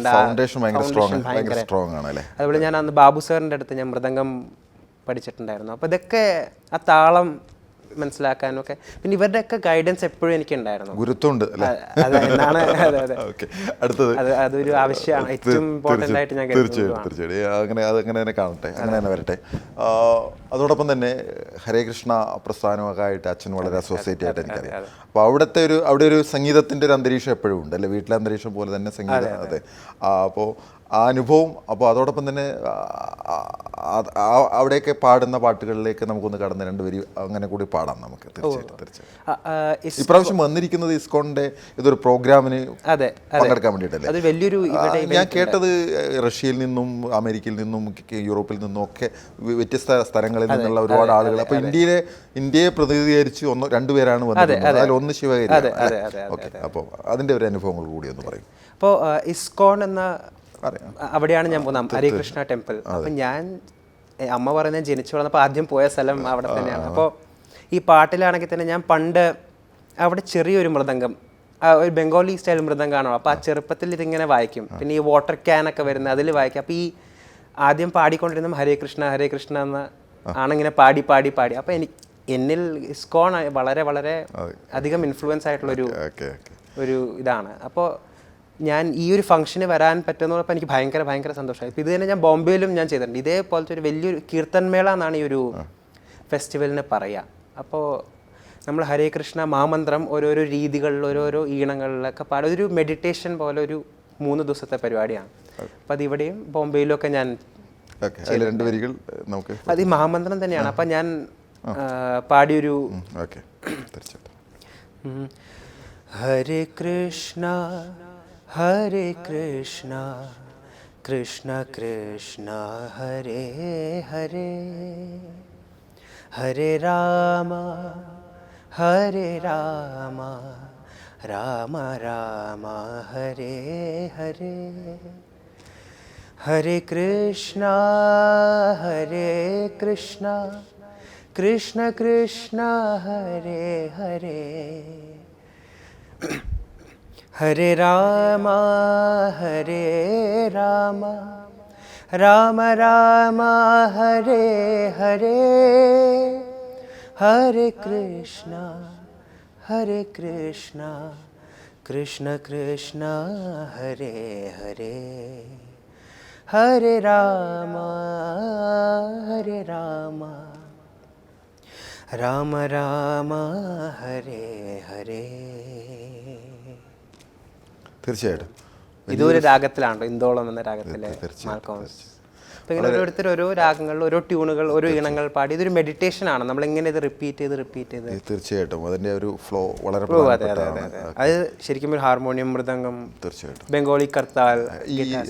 അതുപോലെ ഞാൻ അന്ന് ബാബു സാറിൻ്റെ അടുത്ത് ഞാൻ മൃദംഗം പഠിച്ചിട്ടുണ്ടായിരുന്നു. അപ്പോൾ ഇതൊക്കെ ആ താളം മനസ്സിലാക്കാനും ഒക്കെ, പിന്നെ ഇവരുടെയൊക്കെ ഗൈഡൻസ് എപ്പോഴും എനിക്ക് ഉണ്ടായിരുന്നു. ഗുരുത്വമുണ്ട്. അതൊരു ആവശ്യമാണ്, ഏറ്റവും ഇമ്പോർട്ടൻ്റ് ആയിട്ട് ഞാൻ തീർച്ചയായും അങ്ങനെ തന്നെ കാണട്ടെ, അങ്ങനെ തന്നെ വരട്ടെ. അതോടൊപ്പം തന്നെ ഹരേ കൃഷ്ണ പ്രസ്ഥാനമൊക്കെ ആയിട്ട് അച്ഛൻ വളരെ അസോസിയേറ്റ് ആയിട്ട് എനിക്കറിയാം. അപ്പോൾ അവിടെ ഒരു സംഗീതത്തിൻ്റെ ഒരു അന്തരീക്ഷം എപ്പോഴും ഉണ്ട് അല്ലേ, വീട്ടിലെ അന്തരീക്ഷം പോലെ തന്നെ സംഗീതം. അതെ. അപ്പോൾ ആ അനുഭവം, അപ്പോൾ അതോടൊപ്പം തന്നെ അവിടെയൊക്കെ പാടുന്ന പാട്ടുകളിലേക്ക് നമുക്കൊന്ന് കടന്ന് 2 വരി അങ്ങനെ കൂടി പാടാം നമുക്ക്. തീർച്ചയായും ഇപ്രാവശ്യം വന്നിരിക്കുന്നത് ഇസ്കോണിന്റെ ഇതൊരു പ്രോഗ്രാമിന് പങ്കെടുക്കാൻ വേണ്ടിയിട്ടല്ലേ? ഞാൻ കേട്ടത് റഷ്യയിൽ നിന്നും അമേരിക്കയിൽ നിന്നും യൂറോപ്പിൽ നിന്നും ഒക്കെ വ്യത്യസ്ത സ്ഥലങ്ങളിൽ നിന്നുള്ള ഒരുപാട് ആളുകൾ. അപ്പോൾ ഇന്ത്യയെ പ്രതിനിധീകരിച്ച് 2 പേരാണ് വന്നത്. അതിലൊന്ന് ശിവഗിരി. ഓക്കെ, അപ്പോൾ അതിൻ്റെ ഒരു അനുഭവങ്ങൾ കൂടി ഒന്ന് പറയും. അപ്പോൾ ഇസ്കോൺ എന്ന അവിടെയാണ് ഞാൻ പോകുന്നത്, ഹരേ കൃഷ്ണ ടെമ്പിൾ. അപ്പം അമ്മ പറയുന്നത് ജനിച്ചു വളർന്നപ്പോൾ ആദ്യം പോയ സ്ഥലം അവിടെ തന്നെയാണ്. അപ്പോൾ ഈ പാട്ടിലാണെങ്കിൽ തന്നെ ഞാൻ പണ്ട് അവിടെ ചെറിയൊരു മൃദംഗം, ഒരു ബംഗാളി സ്റ്റൈൽ മൃദംഗമാണോ, അപ്പോൾ ആ ചെറുപ്പത്തിൽ ഇതിങ്ങനെ വായിക്കും. പിന്നെ ഈ വാട്ടർ ക്യാനൊക്കെ വരുന്നത് അതിൽ വായിക്കും. അപ്പോൾ ഈ ആദ്യം പാടിക്കൊണ്ടിരുന്ന ഹരേ കൃഷ്ണ എന്ന് ആണിങ്ങനെ പാടി. അപ്പോൾ എന്നിൽ ഇസ്കോൺ വളരെ വളരെ അധികം ഇൻഫ്ലുവൻസ് ആയിട്ടുള്ളൊരു ഇതാണ്. അപ്പോൾ ഞാൻ ഈ ഒരു ഫംഗ്ഷന് വരാൻ പറ്റുന്നപ്പോൾ എനിക്ക് ഭയങ്കര സന്തോഷമായി. ഇപ്പോൾ ഇത് തന്നെ ഞാൻ ബോംബെയിലും ഞാൻ ചെയ്തിട്ടുണ്ട്. ഇതേപോലത്തെ ഒരു വലിയൊരു കീർത്തൻമേള എന്നാണ് ഈ ഒരു ഫെസ്റ്റിവലിന് പറയുക. അപ്പോൾ നമ്മൾ ഹരേ കൃഷ്ണ മാമന്ത്രം ഓരോരോ രീതികളിൽ ഓരോരോ ഈണങ്ങളിലൊക്കെ പാടും. ഒരു മെഡിറ്റേഷൻ പോലെ ഒരു 3 ദിവസത്തെ പരിപാടിയാണ്. അപ്പോൾ അതിവിടെയും ബോംബെയിലും ഒക്കെ ഞാൻ അത് ഈ മഹാമന്ത്രം തന്നെയാണ്. അപ്പം ഞാൻ പാടിയൊരു ഹരേ കൃഷ്ണ ഹരേ കൃഷ്ണ കൃഷ്ണ കൃഷ്ണ ഹരേ ഹരേ ഹരേ രാമ രാമ രാമ ഹരേ ഹരേ ഹരേ കൃഷ്ണ കൃഷ്ണ കൃഷ്ണ ഹരേ ഹരേ ഹരേ രാമ രാമ രാമ ഹരേ ഹരേ ഹരേ കൃഷ്ണ കൃഷ്ണ കൃഷ്ണ ഹരേ ഹരേ ഹരേ രാമ രാമ രാമ ഹരേ ഹരേ. തീർച്ചയായിട്ടും ഇതൊരു രാഗത്തിലാണല്ലോ, ഇന്തോളം എന്ന രാഗത്തിലെ മാൽക്കോംസ്. അപ്പോൾ ഇങ്ങനെ ഓരോരുത്തർ ഓരോ രാഗങ്ങളിൽ ഓരോ ട്യൂണുകൾ ഓരോ ഈണങ്ങൾ പാടി ഇതൊരു മെഡിറ്റേഷൻ ആണ്. നമ്മളെങ്ങനെ ഇത് റിപ്പീറ്റ് ചെയ്ത് തീർച്ചയായിട്ടും അതിൻ്റെ ഒരു ഫ്ലോ വളരെ അത് ശരിക്കും ഒരു ഹാർമോണിയം, മൃദംഗം, തീർച്ചയായിട്ടും ബംഗാളി കർത്താൽ,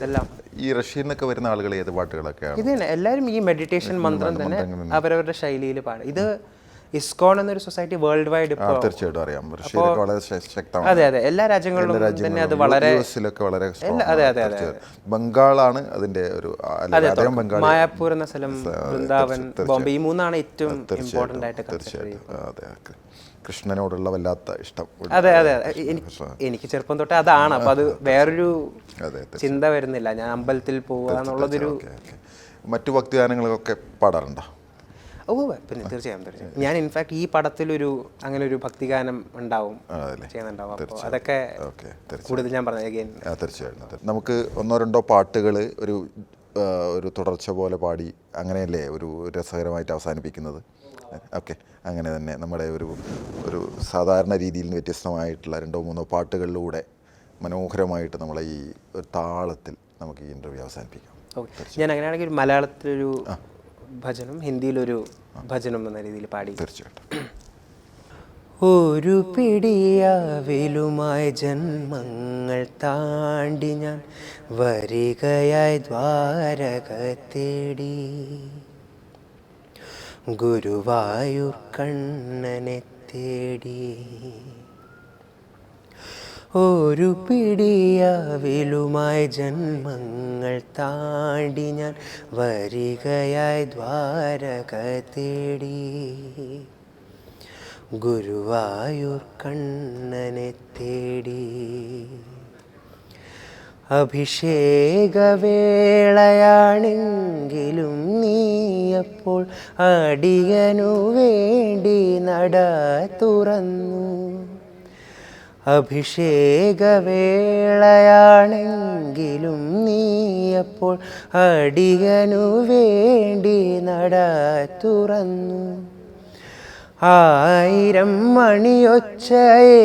എല്ലാം. ഈ റഷ്യയിൽ നിന്നൊക്കെ വരുന്ന ആളുകൾ ഏത് പാട്ടുകളൊക്കെയാണ് ഇത് തന്നെ എല്ലാവരും ഈ മെഡിറ്റേഷൻ മന്ത്രം തന്നെ അവരവരുടെ ശൈലിയിൽ പാടും. ഇത് ഇസ്കോൺ എന്നൊരു സൊസൈറ്റി വേൾഡ് വൈഡ് ഇപ്പോൾ തീർച്ചയായിട്ടും അറിയാം. റഷ്യയിലൊക്കെ വളരെ ശക്തമാണ്. അതെ അതെ, എല്ലാ രാജ്യങ്ങളിലും തന്നെ അത് വളരെ വളരെ അതെ അതെ അതെ. ബംഗാളാണ് അതിന്റെ ഒരു മായാപ്പൂർ എന്ന സ്ഥലം, വൃന്ദാവൻ, ബോംബെ, ഈ മൂന്നാണ് ഏറ്റവും ഇമ്പോർട്ടന്റ് ആയിട്ട്. തീർച്ചയായിട്ടും അതെ, കൃഷ്ണനോടുള്ള വല്ലാത്ത ഇഷ്ടം. അതെ അതെ, എനിക്ക് ചെറുപ്പം തൊട്ടേ അതാണ്. അപ്പൊ അത് വേറൊരു ചിന്ത വരുന്നില്ല, ഞാൻ അമ്പലത്തിൽ പോവുക എന്നുള്ളതൊരു. മറ്റു ഭക്തിഗാനങ്ങളൊക്കെ പാടാറുണ്ടോ? പിന്നെ തീർച്ചയായും. ഞാൻ ഇൻഫാക്ട് ഈ പടത്തിലൊരു അങ്ങനെ ഒരു ഭക്തിഗാനം ഉണ്ടാവും, ചെയ്യുന്നുണ്ടാവും. അപ്പോൾ അതൊക്കെ കൂടുതൽ ഞാൻ പറഞ്ഞത് അഗൈൻ. തീർച്ചയായിട്ടും നമുക്ക് ഒന്നോ രണ്ടോ പാട്ടുകൾ ഒരു തുടർച്ച പോലെ പാടി അങ്ങനെയല്ലേ ഒരു രസകരമായിട്ട് അവസാനിപ്പിക്കുന്നത്. ഓക്കെ, അങ്ങനെ തന്നെ നമ്മുടെ ഒരു സാധാരണ രീതിയിൽ നിന്ന് വ്യത്യസ്തമായിട്ടുള്ള 2-3 പാട്ടുകളിലൂടെ മനോഹരമായിട്ട് നമ്മളെ ഈ ഒരു താളത്തിൽ നമുക്ക് ഈ ഇൻ്റർവ്യൂ അവസാനിപ്പിക്കാം. ഞാൻ അങ്ങനെയാണെങ്കിൽ മലയാളത്തിലൊരു ഭജനം, ഹിന്ദിയിലൊരു ഭജനം എന്ന രീതിയിൽ പാടി. തീർച്ചയായിട്ടും. ഒരു പിടിയാവിലുമായി ജന്മങ്ങൾ താണ്ടി ഞാൻ വരികയായി ദ്വാരക തേടി, ഗുരുവായൂർ കണ്ണനെ തേടി. ഒരു പിടിയാവിലുമായി ജന്മങ്ങൾ താണ്ടി ഞാൻ വരികയായി ദ്വാരക തേടി, ഗുരുവായൂർ കണ്ണനെ തേടി. അഭിഷേകവേളയാണെങ്കിലും നീയപ്പോൾ അടിയനു വേണ്ടി നട തുറന്നു. അഭിഷേകവേളയാണെങ്കിലും നീയപ്പോൾ അടിയനു വേണ്ടി നട തുറന്നു. 1000 മണിയൊച്ച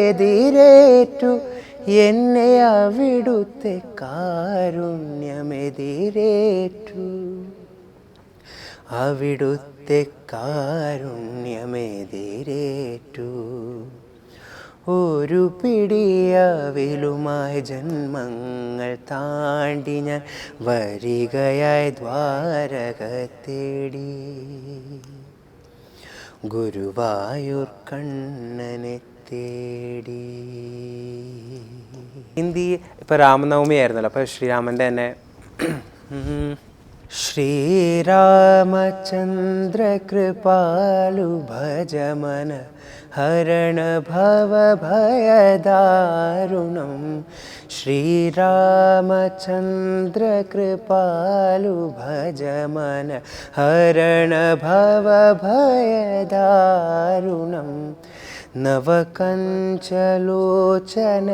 എതിരേറ്റു എന്നെ അവിടുത്തെ കാരുണ്യമെതിരേറ്റു, അവിടുത്തെ കാരുണ്യമെതിരേറ്റു. ഒരു പിടിയാവിലുമായി ജന്മങ്ങൾ താണ്ടി ഞാൻ വരികയായി ദ്വാരക തേടി, ഗുരുവായൂർ കണ്ണനെ തേടി. ഹിന്ദി ഇപ്പം രാമനവമി ആയിരുന്നല്ലോ, അപ്പോൾ ശ്രീരാമൻ്റെ തന്നെ ശ്രീരാമചന്ദ്ര കൃപാലു ഭജമന ഹരണ ഭവ ഭയദാരുണം. ശ്രീരാമചന്ദ്ര കൃപാലു ഭജമന ഹരണ ഭവ ഭയദാരുണം. നവകഞ്ചലോചന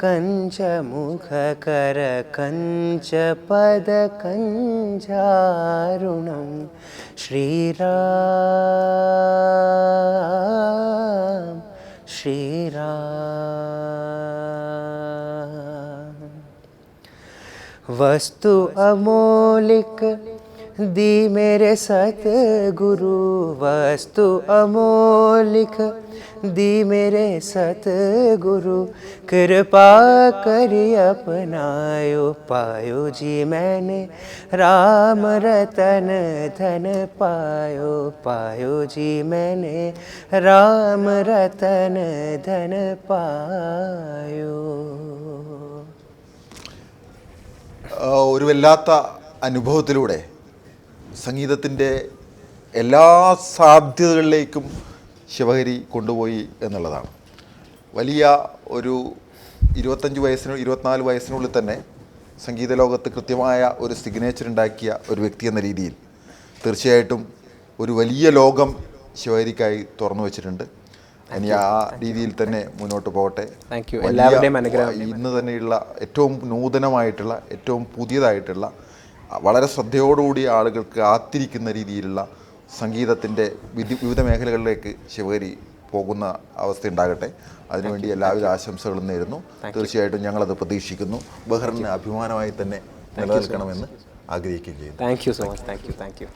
കഞ്ചമുഖകര കഞ്ചപദ കഞ്ചാരുണം. ശ്രീരാം ശ്രീരാം. വസ്തു അമോലിക दी मेरे सतगुरु वस्तु अमोलिक, दी मेरे सतगुरु कृपा करी अपनायो, पायो जी मैंने राम रतन धन पायो, पायो जी मैंने राम रतन धन पायो. ഒരു വല്ലാത്ത അനുഭവത്തിലൂടെ സംഗീതത്തിൻ്റെ എല്ലാ സാധ്യതകളിലേക്കും ശിവഹരി കൊണ്ടുപോയി എന്നുള്ളതാണ്. വലിയ ഒരു 24 വയസ്സിനുള്ളിൽ തന്നെ സംഗീത ലോകത്ത് കൃത്യമായ ഒരു സിഗ്നേച്ചർ ഉണ്ടാക്കിയ ഒരു വ്യക്തി എന്ന രീതിയിൽ തീർച്ചയായിട്ടും ഒരു വലിയ ലോകം ശിവഹരിക്കായി തുറന്നു വച്ചിട്ടുണ്ട്. ഇനി ആ രീതിയിൽ തന്നെ മുന്നോട്ട് പോകട്ടെ. ഇന്ന് തന്നെയുള്ള ഏറ്റവും നൂതനമായിട്ടുള്ള, ഏറ്റവും പുതിയതായിട്ടുള്ള, വളരെ ശ്രദ്ധയോടുകൂടി ആളുകൾക്ക് കാത്തിരിക്കുന്ന രീതിയിലുള്ള സംഗീതത്തിൻ്റെ വിവിധ മേഖലകളിലേക്ക് ശിവഹരി പോകുന്ന അവസ്ഥ ഉണ്ടാകട്ടെ. അതിനുവേണ്ടി എല്ലാവിധ ആശംസകളും നേരുന്നു. തീർച്ചയായിട്ടും ഞങ്ങളത് പ്രതീക്ഷിക്കുന്നു. ബഹറിന് അഭിമാനമായി തന്നെ നിലനിൽക്കണമെന്ന് ആഗ്രഹിക്കുകയും ചെയ്യുന്നു. Thank you so much. Thank you.